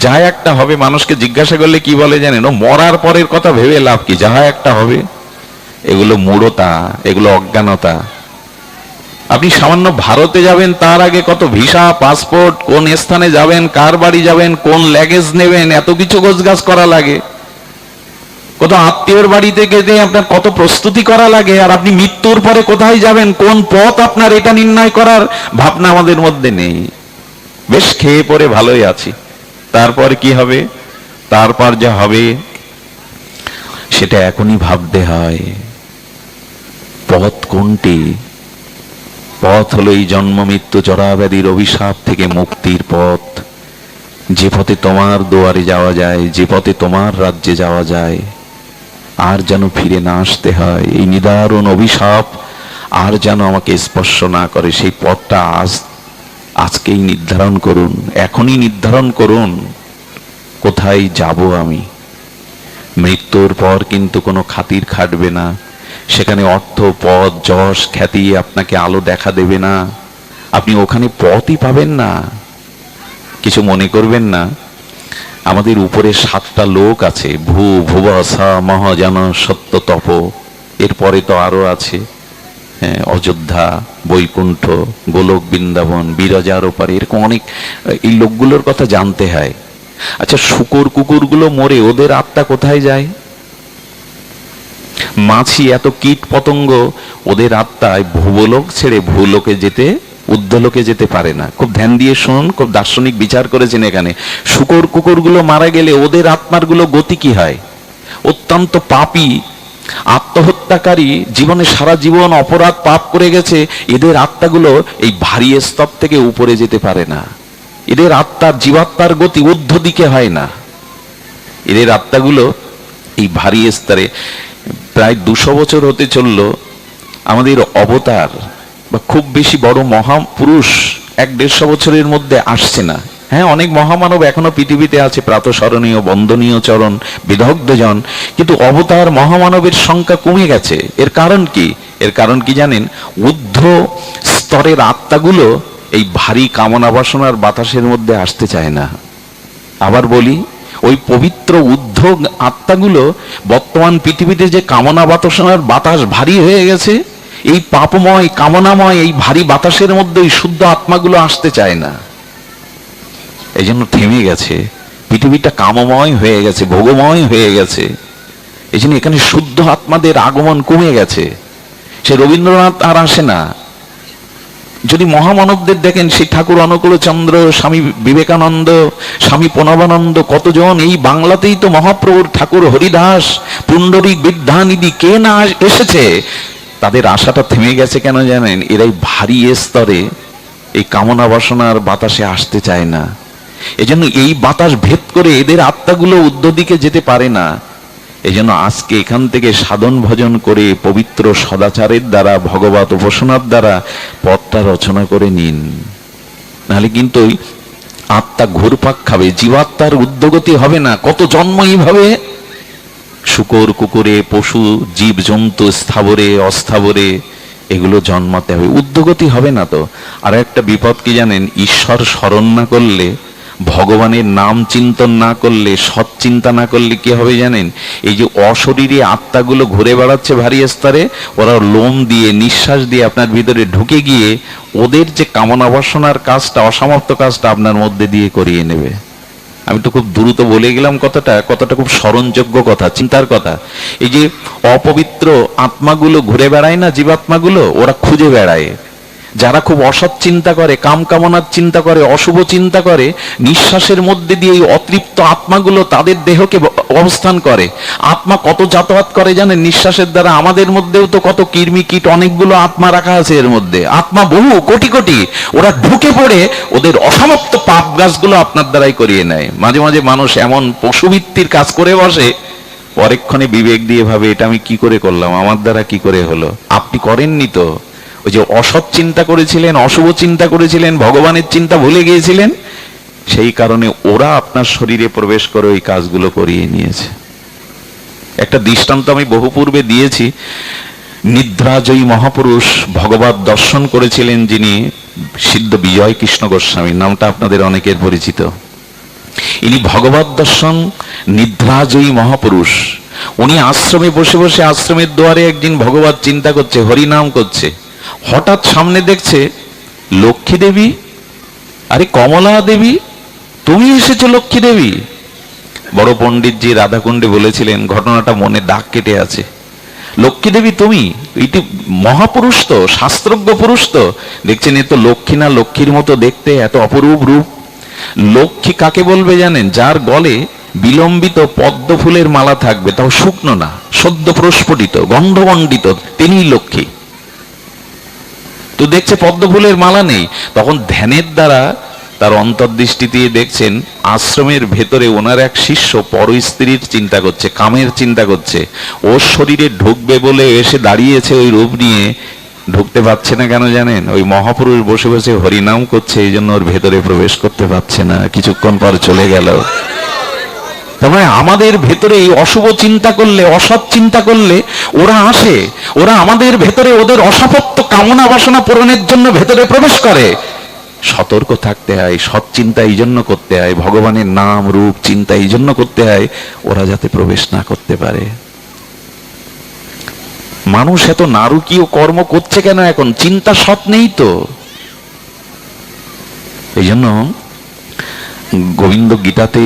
যা একটা হবে, মানুষকে জিজ্ঞাসা করলে কি বলে জানেন? ও মরার পরের কথা ভেবে লাভ কি, যা একটা হবে। এগুলো মূঢ়তা, এগুলো অজ্ঞানতা। আপনি সামান্য ভারতে যাবেন, তার আগে কত ভিসা, পাসপোর্ট, কোন স্থানে যাবেন, কার বাড়ি যাবেন, কোন ল্যাগেজ নেবেন, এত কিছু গোছগাছ করা লাগে। কত আত্মীয়র বাড়িতে গেলে আপনার কত প্রস্তুতি করা লাগে। আর আপনি মৃত্যুর পরে কোথায় যাবেন, কোন পথ আপনার, এটা নির্ণয় করার ভাবনা আমাদের মধ্যে নেই। বেশ খেয়ে পরে ভালোই আছি, তারপর কি হবে, তারপর যা হবে সেটা এখনই ভাবতে হয়। পথ কোনটি? পথ হলো এই জন্ম মৃত্যু জরাব্যাধির অভিশাপ থেকে মুক্তির পথ। যে পথে তোমার দুয়ারে যাওয়া যায়, যে পথে তোমার রাজ্যে যাওয়া যায়, আর যেন ফিরে না আসতে হয়। এই নিদারুণ অভিশাপ আর যেন আমাকে স্পর্শ না করে, সেই পথটা আজকেই নির্ধারণ করুন, এখনই নির্ধারণ করুন কোথায় যাব আমি। মৃত্যুর পর কিন্তু কোনো খাতির খাটবে না, সেখানে অর্থ, পদ, যশ, খ্যাতি আপনাকে আলো দেখা দেবে না, আপনি ওখানে পথই পাবেন না। কিছু মনে করবেন না, আমাদের উপরে 7টা লোক আছে, ভুব সা মহাজন সত্য তপ, এরপরে তো আরো আছে, হ্যাঁ, অযোধ্যা, বৈকুণ্ঠ, গোলক, বৃন্দাবন, বিরজার ওপারে, এরকম অনেক। এই লোকগুলোর কথা জানতে হয়। আচ্ছা, শুকর কুকুরগুলো মরে ওদের আত্মা কোথায় যায়? মাছি, এত কীট পতঙ্গ, ওদের আত্মায় ভুবলোক ছেড়ে ভূলোকে যেতে, ঊর্ধ্বলোকে যেতে পারে না। খুব ধ্যান দিয়ে শুনুন, খুব দার্শনিক বিচার করেছেন এখানে। শুকর কুকুরগুলো মারা গেলে ওদের আত্মার গুলো গতি কি হয়? অত্যন্ত পাপী আত্মহত্যাকারী, জীবনে সারা জীবন অপরাধ পাপ করে গেছে, এদের আত্মাগুলো এই ভারী স্তর থেকে উপরে যেতে পারে না। এদের আত্মার, জীবাত্মার গতি ঊর্ধ্ব দিকে হয় না। এদের আত্মাগুলো এই ভারী স্তরে। প্রায় 200 বছর হতে চলল আমাদের অবতার বা খুব বেশি বড় মহাপুরুষ 100-150 বছরের মধ্যে আসছে না। হ্যাঁ, অনেক মহামানব এখনো পৃথিবীতে আছে, প্রাতঃস্মরণীয় বন্দনীয় চরণ বিদগ্ধজন, কিন্তু অবতার মহামানবের সংখ্যা কমে গেছে। এর কারণ কি? এর কারণ কি জানেন? ঊর্ধ্ব স্তরের আত্মাগুলো এই ভারী কামনা বাসনার বাতাসের মধ্যে আসতে চায় না। আবার বলি, ওই পবিত্র ঊর্ধ্ব আত্মাগুলো বর্তমান পৃথিবীতে যে কামনা বাতাসনার বাতাস ভারী হয়ে গেছে, এই পাপময় কামনাময় এই ভারী বাতাসের মধ্যে ওই শুদ্ধ আত্মাগুলো আসতে চায় না। এই জন্য থেমে গেছে, পৃথিবীটা কামময় হয়ে গেছে, ভোগময় হয়ে গেছে। এই জন্য এখানে শুদ্ধ আত্মাদের আগমন কমে গেছে। সে রবীন্দ্রনাথ আর আসে না। যদি মহামানবদের দেখেন, সেই ঠাকুর অনুকূলচন্দ্র, স্বামী বিবেকানন্দ, স্বামী প্রণবানন্দ, কতজন এই বাংলাতেই তো মহাপ্রভুর ঠাকুর হরিদাস, পুণ্ডরিক, বিদ্যানিধি, কে না এসেছে। তাদের আশাটা থেমে গেছে কেন জানেন? এরাই ভারী স্তরে এই কামনা বাসনার বাতাসে আসতে চায় না। এজন্য এই বাতাস ভেদ করে এদের আত্মাগুলো ঊর্ধ্ব দিকে যেতে পারে না। এজন্য আজকে এখান থেকে সাধন ভজন করে পবিত্র সদাচারের দ্বারা, ভগবত উপাসনার দ্বারা পথটা রচনা করে নিন। নাহলে কিন্তু আত্মা ঘুরপাক খাবে, জীবাত্মার উদ্যোগতি হবে না। কত জন্ম এইভাবে শুকর, কুকুরে, পশু, জীব জন্তু, স্থাবরে অস্থাবরে এগুলো জন্মাতে হবে, উদ্যোগতি হবে না তো। আর একটা বিপদ কি জানেন? ঈশ্বর স্মরণ না করলে, ভগবানের নাম চিন্তন না করলে, সৎ চিন্তা না করলে কি হবে জানেন? এই যে অশরীরী আত্মাগুলো ঘুরে বেড়াচ্ছে ভারী স্তরে, ওরা লোম দিয়ে, নিঃশ্বাস দিয়ে আপনার ভিতরে ঢুকে গিয়ে ওদের যে কামনা বাসনার কাজটা, অসমাপ্ত কাজটা আপনার মধ্যে দিয়ে করিয়ে নেবে। আমি তো খুব দ্রুত বলে গেলাম কথাটা খুব স্মরণযোগ্য কথা, চিন্তার কথা। এই যে অপবিত্র আত্মাগুলো ঘুরে বেড়ায় না, জীবাত্মাগুলো, ওরা খুঁজে বেড়ায়। যারা খুব অসৎ চিন্তা করে, কাম কামনার চিন্তা করে, অশুভ চিন্তা করে, নিঃশ্বাসের মধ্যে দিয়ে এই অতৃপ্ত আত্মাগুলো তাদের দেহকে অবস্থান করে। আত্মা কত যাতায়াত করে জানেন নিঃশ্বাসের দ্বারা? আমাদের মধ্যেও তো কত কৃমি কীট, অনেকগুলো আত্মা রাখা আছে এর মধ্যে। আত্মা বহু কোটি কোটি, ওরা ঢুকে পড়ে ওদের অসমাপ্ত পাপ গাছগুলো আপনার দ্বারাই করিয়ে নেয়। মাঝে মাঝে মানুষ এমন পশুবৃত্তির কাজ করে বসে, পরেক্ষণে বিবেক দিয়ে ভাবে, এটা আমি কি করে করলাম, আমার দ্বারা কি করে হলো। আপনি করেননি তো। ওই যে অসৎ চিন্তা করেছিলেন, অশুভ চিন্তা করেছিলেন, ভগবানের চিন্তা ভুলে গিয়েছিলেন, সেই কারণে ওরা আপনার শরীরে প্রবেশ করে ওই কাজগুলো করিয়ে নিয়েছে। একটা দৃষ্টান্ত আমি বহু পূর্বে দিয়েছি। নিদ্রাজয়ী মহাপুরুষ ভগবত দর্শন করেছিলেন যিনি, সিদ্ধ বিজয় কৃষ্ণ গোস্বামী, নামটা আপনাদের অনেকের পরিচিত। ইনি ভগবত দর্শন নিদ্রাজয়ী মহাপুরুষ। উনি আশ্রমে বসে বসে, আশ্রমের দুয়ারে একদিন ভগবত চিন্তা করছে, হরিনাম করছে। হঠাৎ সামনে দেখছে লক্ষ্মী দেবী। আরে কমলা দেবী, তুমি এসেছো লক্ষ্মী দেবী। বড় পণ্ডিতজি রাধাকুণ্ডে বলেছিলেন, ঘটনাটা মনে দাগ কেটে আছে। লক্ষ্মী দেবী তুমি, এটি মহাপুরুষ তো, শাস্ত্রজ্ঞ পুরুষ তো। দেখছেন এ তো লক্ষ্মী না, লক্ষ্মীর মতো দেখতে, এত অপরূপ রূপ। লক্ষ্মী কাকে বলবে জানেন? যার গলে বিলম্বিত পদ্ম ফুলের মালা থাকবে, তাও শুকনো না, সদ্য প্রস্ফুটিত, গন্ধমণ্ডিত, তিনিই লক্ষ্মী। তো দেখছে পদ্ম ফুলের মালা নেই, তখন ধ্যানের দ্বারা তার অন্তর্দৃষ্টি দিয়ে দেখছেন আশ্রমের ভেতরে ওনার এক শিষ্য পর স্ত্রীর চিন্তা করছে, কামের চিন্তা করছে। ওর শরীরে ঢুকবে বলে এসে দাঁড়িয়েছে ওই রূপ নিয়ে, ঢুকতে পারছে না কেন জানেন? ওই মহাপুরুষ বসে বসে হরিনাম করছে, এই জন্য ওর ভেতরে প্রবেশ করতে পারছে না, কিছুক্ষণ পর চলে গেল। তবে আমাদের ভেতরে এই অশুভ চিন্তা করলে, অসৎ চিন্তা করলে ওরা আসে, ওরা আমাদের ভেতরে ওদের অসাপত্য কামনা বাসনা পূরণের জন্য ভেতরে প্রবেশ করে। সতর্ক থাকতে হয়, সৎ চিন্তা এই জন্য করতে হয়, ভগবানের নাম রূপ চিন্তা এই জন্য করতে হয়, ওরা যাতে প্রবেশ না করতে পারে। মানুষ এত নারকীয় কর্ম করছে কেন এখন? চিন্তা সৎ নেই তো। এই জন্য গোবিন্দ গীতাতে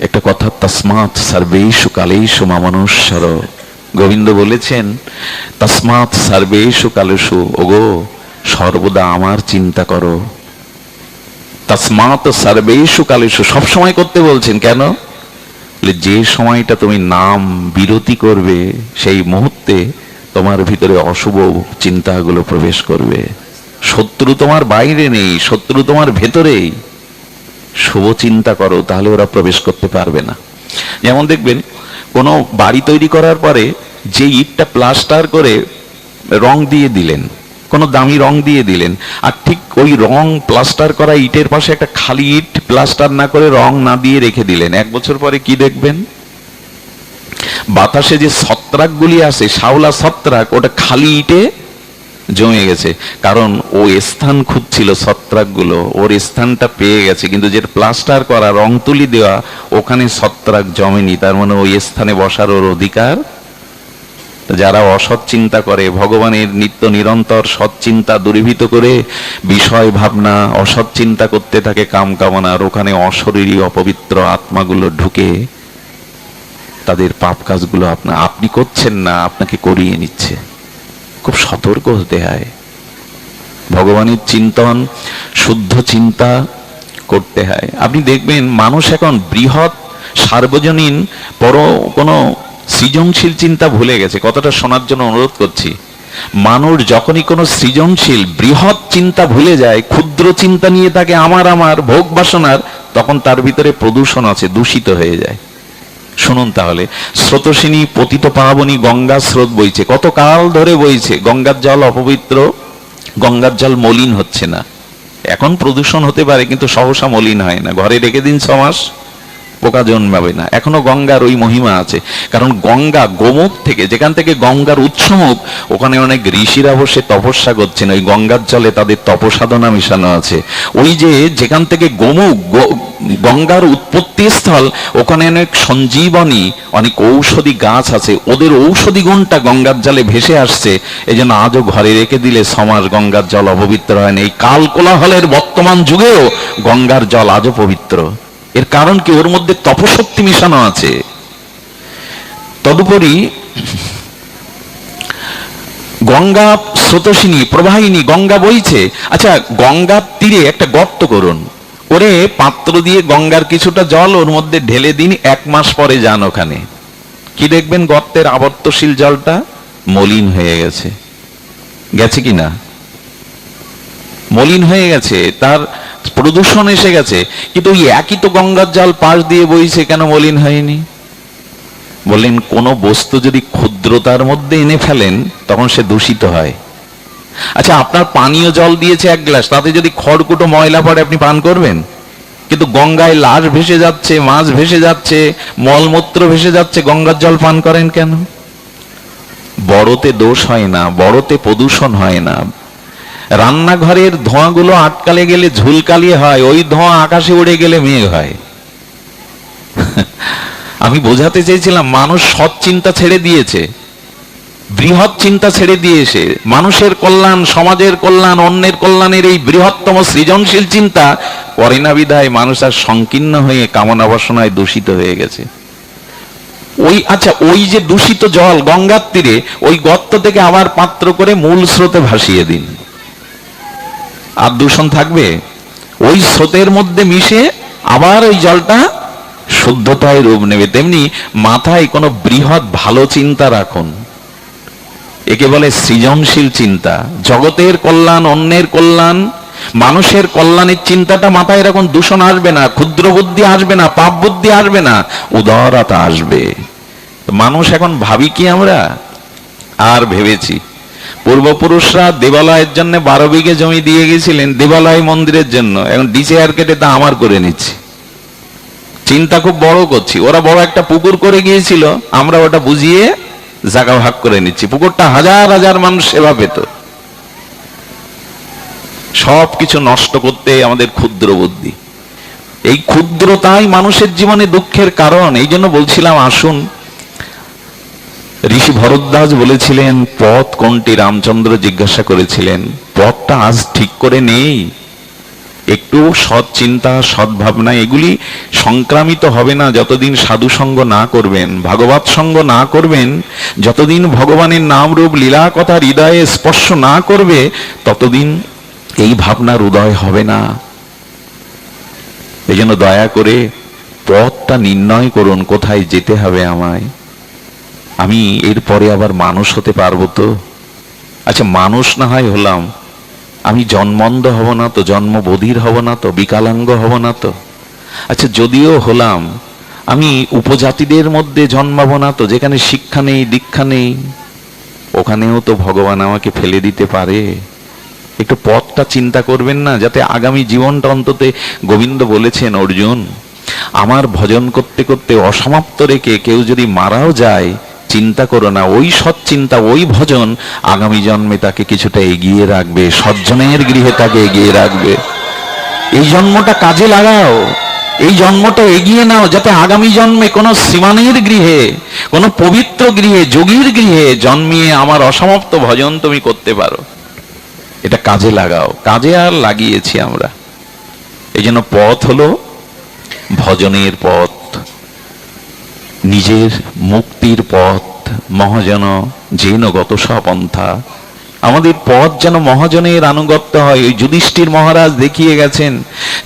একটা কথা, তসমাৎ সর্বেষু কালেষু মামনুষ্যর। গোবিন্দ বলেছেন, তসমাৎ সর্বেষু কালেষু, ওগো সর্বদা আমার চিন্তা করো। তসমাৎ সর্বেষু কালেষু, সবসময় করতে বলছেন কেন? যে সময়টা তুমি নাম বিরতি করবে সেই মুহূর্তে তোমার ভিতরে অশুভ চিন্তাগুলো প্রবেশ করবে। শত্রু তোমার বাইরে নেই, শত্রু তোমার ভেতরেই। শুভ চিন্তা করো, তাহলে ওরা প্রবেশ করতে পারবে না। যেমন দেখবেন কোনো বাড়ি তৈরি করার পরে যে ইটটা প্লাস্টার করে রং দিয়ে দিলেন, কোনো দামি রং দিয়ে দিলেন, আর ঠিক ওই রং প্লাস্টার করা ইটের পাশে একটা খালি ইট প্লাস্টার না করে রং না দিয়ে রেখে দিলেন, 1 বছর পরে কি দেখবেন? বাতাসে যে ছত্রাকগুলি আসে, শাওলা ছত্রাক, ওটা খালি ইটে জমে গেছে। কারণ ও স্থান খুঁজছিল ছত্রাকগুলো, ওর স্থানটা পেয়ে গেছে, কিন্তু যে প্লাস্টার করা রং তুলি দেওয়া ওখানে ছত্রাক জমেনি, তার মানে ওই স্থানে বসার ওর অধিকার। যারা অসৎ চিন্তা করে, ভগবানের নিত্য নিরন্তর সৎ চিন্তা দূরীভূত করে বিষয় ভাবনা অসৎ চিন্তা করতে থাকে, কাম কামনার, ওখানে অশরীরী অপবিত্র আত্মাগুলো ঢুকে তাদের পাপ কাজগুলো আপনি করছেন না, আপনাকে করিয়ে নিচ্ছে। খুব সতর্ক হতে হয়। ভগবানের চিন্তন, শুদ্ধ চিন্তা করতে হয়। আপনি দেখবেন মানুষ এখন বৃহৎ সার্বজনীন কোনো সৃজনশীল চিন্তা ভুলে গেছে। কথাটা শোনার জন্য অনুরোধ করছি। মানুষ যখনই কোনো সৃজনশীল বৃহৎ চিন্তা ভুলে যায়, ক্ষুদ্র চিন্তা নিয়ে থাকে আমার ভোগ বাসনার, তখন তার ভিতরে প্রদূষণ আছে, দূষিত হয়ে যায়। শুনুন তাহলে, স্রোতস্বিনী পতিত পাবনী গঙ্গা স্রোত বইছে, কত কাল ধরে বইছে। গঙ্গার জল অপবিত্র, গঙ্গার জল মলিন হচ্ছে না। এখন প্রদূষণ হতে পারে, কিন্তু সহসা মলিন হয় না। ঘরে রেখে দিন 6 মাস, পোকা জন্মাবে না। এখনো গঙ্গার ওই মহিমা আছে। কারণ গঙ্গা গোমুখ থেকে, যেখান থেকে গঙ্গার উৎসমুখ, ওখানে অনেক ঋষিরা বসে তপস্যা করছেন। ওই গঙ্গার জলে তাদের তপসাধনা মিশানো আছে। ওই যেখান থেকে গোমুখ, গঙ্গার উৎপত্তি স্থল, ওখানে অনেক সঞ্জীবনী, অনেক ঔষধি গাছ আছে। ওদের ঔষধি গুণটা গঙ্গার জলে ভেসে আসছে। এই জন্য আজও ঘরে রেখে দিলে 6 মাস গঙ্গার জল অপবিত্র হয় না। এই কাল কোলাহলের বর্তমান যুগেও গঙ্গার জল আজও পবিত্র। এর কারণ কি? ওর মধ্যে তপশক্তি মিশানো আছে। তদুপরি গঙ্গা স্রোতস্বিনী প্রবাহিনী, গঙ্গা বইছে। আচ্ছা, গঙ্গার তীরে একটা গর্ত করুন, ওরে পাত্র দিয়ে গঙ্গার কিছুটা জল ওর মধ্যে ঢেলে দিন, 1 মাস পরে যান ওখানে, কি দেখবেন? গর্তের আবর্তশীল জলটা মলিন হয়ে গেছে। গেছে কিনা? মলিন হয়ে গেছে, তার প্রদূষণ এসে গেছে। কিন্তু ওই একই তো গঙ্গার জল পাশ দিয়ে বইছে, কেন মলিন হয়নি? বললেন, কোন বস্তু যদি ক্ষুদ্রতার মধ্যে এনে ফেলেন তখন সে দূষিত হয়। আচ্ছা, আপনার পানীয় জল দিয়েছে 1 গ্লাস, তাতে যদি খড়কুটো ময়লা পড়ে আপনি পান করবেন? কিন্তু গঙ্গায় লাশ ভেসে যাচ্ছে, মাছ ভেসে যাচ্ছে, মলমূত্র ভেসে যাচ্ছে, গঙ্গার জল পান করেন কেন? বড়তে দোষ হয় না, বড়তে প্রদূষণ হয় না। রান্নাঘরের ধোঁয়াগুলো আটকালে গেলে ঝুলকালিয়ে হয়, ওই ধোঁয়া আকাশে উড়ে গেলে মেঘ হয়। আমি বোঝাতে চেয়েছিলাম, মানুষ সৎ চিন্তা ছেড়ে দিয়েছে, বৃহৎ চিন্তা ছেড়ে দিয়েছে। মানুষের কল্যাণ, সমাজের কল্যাণ, অন্যের কল্যাণের এই বৃহত্তম সৃজনশীল চিন্তা করে না বিধায় মানুষ আর সংকীর্ণ হয়ে কামনা বাসনায় দূষিত হয়ে গেছে। ওই যে দূষিত জল গঙ্গার তীরে, ওই গর্ত থেকে আবার পাত্র করে মূল স্রোতে ভাসিয়ে দিন, আর দূষণ থাকবে? ওই স্রোতের মধ্যে মিশে আবার ওই জলটা শুদ্ধতায় রূপ নেবে। তেমনি মাথায় কোনো বৃহৎ ভালো চিন্তা রাখুন, একে বলে সৃজনশীল চিন্তা। জগতের কল্যাণ, অন্যের কল্যাণ, মানুষের কল্যাণের চিন্তাটা মাথায় রাখুন। দূষণ আসবে না, ক্ষুদ্র বুদ্ধি আসবে না, পাপ বুদ্ধি আসবে না, উদারতা আসবে। মানুষ এখন ভাবি কি আমরা? আর ভেবেছি, পূর্বপুরুষরা দেবালয়ের জন্য 12 বিঘে জমি দিয়ে গেছিলেন, দেবালয় মন্দিরের জন্য। এখন ডিসিআর কেটে তা আমার করে নিচ্ছি, চিন্তা খুব বড় করছি। ওরা বড় একটা পুকুর করে গিয়েছিল, আমরা ওটা বুঝিয়ে জায়গা ভাগ করে নিচ্ছি। পুকুরটা হাজার হাজার মানুষ সেবা পেত। সবকিছু নষ্ট করতে আমাদের ক্ষুদ্র বুদ্ধি, এই ক্ষুদ্রতাই মানুষের জীবনে দুঃখের কারণ। এই জন্য বলছিলাম, আসুন, ঋষি ভরদ্বাজ বলেছিলেন, পথ কোনটি? রামচন্দ্র জিজ্ঞাসা করেছিলেন, পথটা আজ ঠিক করে নেই। একটু সৎ চিন্তা, সৎ ভাবনা, এগুলি সংক্রামিত হবে না যতদিন সাধু সঙ্গ না করবেন, ভাগবত সঙ্গ না করবেন। যতদিন ভগবানের নাম রূপ লীলা কথা হৃদয়ে স্পর্শ না করবে, ততদিন এই ভাবনার উদয় হবে না। এই জন্য দয়া করে পথটা নির্ণয় করুন, কোথায় যেতে হবে আমায়। আমি এরপরে আবার মানুষ হতে পারবো তো? আচ্ছা, মানুষ না হয় হলাম, আমি জন্মন্ধ হব না তো, জন্মবধির হব না তো, বিকলাঙ্গ হব না তো? আচ্ছা, যদিও হলাম, আমি উপজাতিদের মধ্যে জন্মাবো না তো, যেখানে শিক্ষা নেই, দীক্ষা নেই? ওখানেও তো ভগবান আমাকে ফেলে দিতে পারে। একটু পথটা চিন্তা করবেন না, যাতে আগামী জীবনটা অন্তত, গোবিন্দ বলেছেন অর্জুন, আমার ভজন করতে করতে অসমাপ্ত রেখে কেউ যদি মারাও যায়, চিন্তা করো না, ওই সৎ চিন্তা, ওই ভজন আগামী জন্মে তাকে কিছুটা এগিয়ে রাখবে, সজ্জনের গৃহে তাকে এগিয়ে রাখবে। এই জন্মটা কাজে লাগাও, এই জন্মটা এগিয়ে নাও, যাতে আগামী জন্মে কোনো শ্রীমানের গৃহে, কোনো পবিত্র গৃহে, যোগীর গৃহে জন্মিয়ে আমার অসমাপ্ত ভজন তুমি করতে পারো। এটা কাজে লাগাও। কাজে আর লাগিয়েছি আমরা। এই জন্য পথ হলো ভজনের পথ, নিজের মুক্তির পথ। মহাজন যেন গত সপন্থা, আমাদের পথ যেন মহাজনের আনুগত্য হয়। ওই যুধিষ্ঠির মহারাজ দেখিয়ে গেছেন,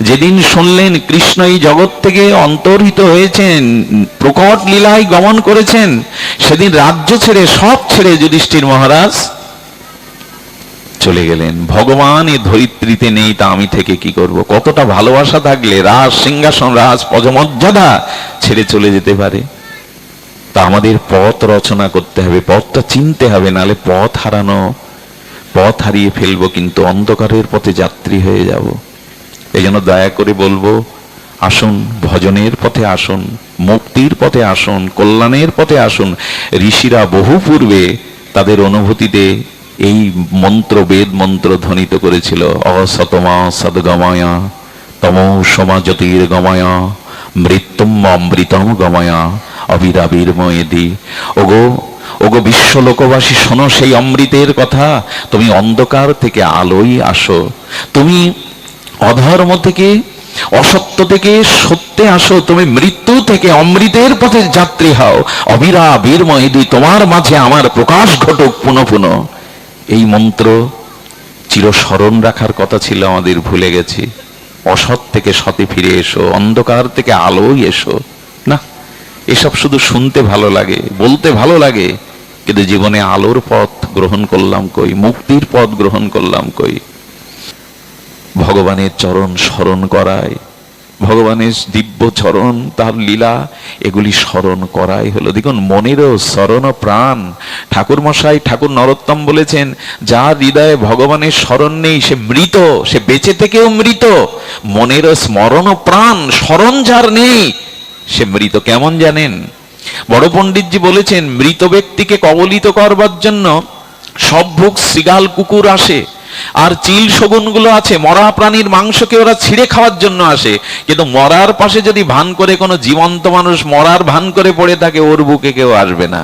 যেদিন শুনলেন কৃষ্ণ এই জগৎ থেকে অন্তর্হিত হয়েছেন, প্রকট লীলায় গমন করেছেন, সেদিন রাজ্য ছেড়ে, সব ছেড়ে যুধিষ্ঠির মহারাজ চলে গেলেন। ভগবান এ ধরিত্রীতে নেই, তা আমি থেকে কি করব? কতটা ভালোবাসা থাকলে রাজ সিংহাসন, রাজ পদমর্যাদা ছেড়ে চলে যেতে পারে? তা আমাদের পথ রচনা করতে হবে, পথটা চিনতে হবে, নালে পথ হারানো, পথ হারিয়ে ফেলবো, কিন্তু অন্ধকারের পথে যাত্রী হয়ে যাব। এই জন্য দয়া করে বলবো, আসুন ভজনের পথে আসুন, মুক্তির পথে আসুন, কল্যাণের পথে আসুন। ঋষিরা বহু পূর্বে তাদের অনুভূতিতে এই মন্ত্র, বেদ মন্ত্র ধ্বনিত করেছিল। অসতমা সদ্গময়া, তমোসমা জ্যোতির্গময়া, মৃত্যুম অমৃতম গময়া, অবিরাবির্ময়েদি। ওগো ওগো বিশ্বলোকবাসী, শোনো সেই অমৃতের কথা। তুমি অন্ধকার থেকে আলোয় আসো, তুমি অধর্ম থেকে, অসত্য থেকে সত্যে আসো, তুমি মৃত্যু থেকে অমৃতের পথে যাত্রী হও। অবিরাবির্ময়েদি, তোমার মাঝে আমার প্রকাশ ঘটুক পুনঃ পুনঃ। এই মন্ত্র চিরস্মরণ রাখার কথা ছিল, আমাদের ভুলে গেছি। অসৎ থেকে সতে ফিরে এসো, অন্ধকার থেকে আলোয় এসো। না, এসব শুধু শুনতে ভালো লাগে, বলতে ভালো লাগে, কিন্তু জীবনে আলোর পথ গ্রহণ করলাম কই? মুক্তির পথ গ্রহণ করলাম কই? ভগবানের চরণ স্মরণ করায়, ভগবানের দিব্য চরণ, তার লীলা, এগুলি স্মরণ করাই হলো। দেখুন, মনেরও স্মরণ প্রাণ। ঠাকুর মশাই, ঠাকুর নরোত্তম বলেছেন, যার হৃদয়ে ভগবানের স্মরণ নেই সে মৃত, সে বেঁচে থেকেও মৃত। মনেরও স্মরণ প্রাণ, স্মরণ যার নেই সে মৃত। কেমন জানেন? বড় পণ্ডিতজি বলেছেন, মৃত ব্যক্তিকে কবলিত করবার জন্য সব ভোগ শৃগাল কুকুর আসে, আর চিল শগুনগুলো আছে, মরা প্রাণীর মাংসকে ওরা ছিঁড়ে খাওয়ার জন্য আসে। কিন্তু মরার পাশে যদি ভান করে কোনো জীবন্ত মানুষ মরার ভান করে পড়ে থাকে, ওর বুকে কেউ আসবে না,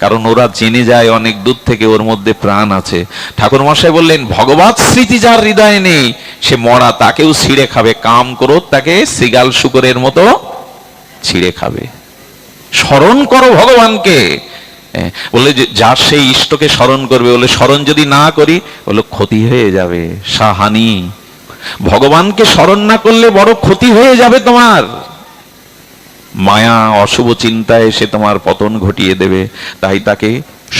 কারণ ওরা জেনে যায় অনেক দূর থেকে ওর মধ্যে প্রাণ আছে। ঠাকুর মশাই বললেন, ভগবত স্মৃতি যার হৃদয়ে নেই সে মরা তাকেও ছিঁড়ে খাবে, কাম ক্রোধ তাকে শৃগাল শুকরের মতো ছিঁড়ে খাবে। স্মরণ করো ভগবানকে। বলে যে যার সেই ইষ্টকে স্মরণ করবে, বলে স্মরণ যদি না করি বলে ক্ষতি হয়ে যাবে, সাহানি। ভগবানকে স্মরণ না করলে বড় ক্ষতি হয়ে যাবে তোমার। মায়া অশুভ চিন্তায় সে তোমার পতন ঘটিয়ে দেবে। তাই তাকে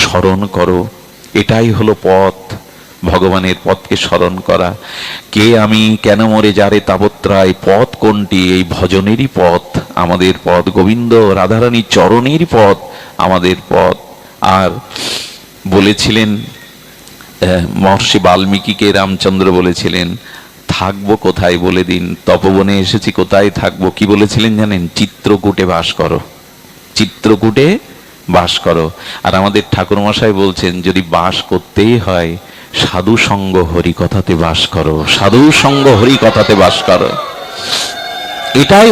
স্মরণ করো। এটাই হলো পথ, ভগবানের পথকে স্মরণ করা। কে আমি, কেন মরে যারে তাপত্রায়, পথ কোনটি? এই ভজনেরই পথ আমাদের পথ, গোবিন্দ রাধারানী চরণের পথ আমাদের পথ। আর বলেছিলেন মহর্ষি বাল্মীকিকে রামচন্দ্র বলেছিলেন, থাকবো কোথায় বলে দিন, তপবনে এসেছি কোথায় থাকবো? কি বলেছিলেন জানেন? চিত্রকূটে বাস করো, চিত্রকূটে বাস করো। আর আমাদের ঠাকুর মশাই বলছেন, যদি বাস করতেই হয় সাধু সঙ্গ হরি কথাতে বাস করো, সাধু সঙ্গ হরি কথাতে বাস করো। এটাই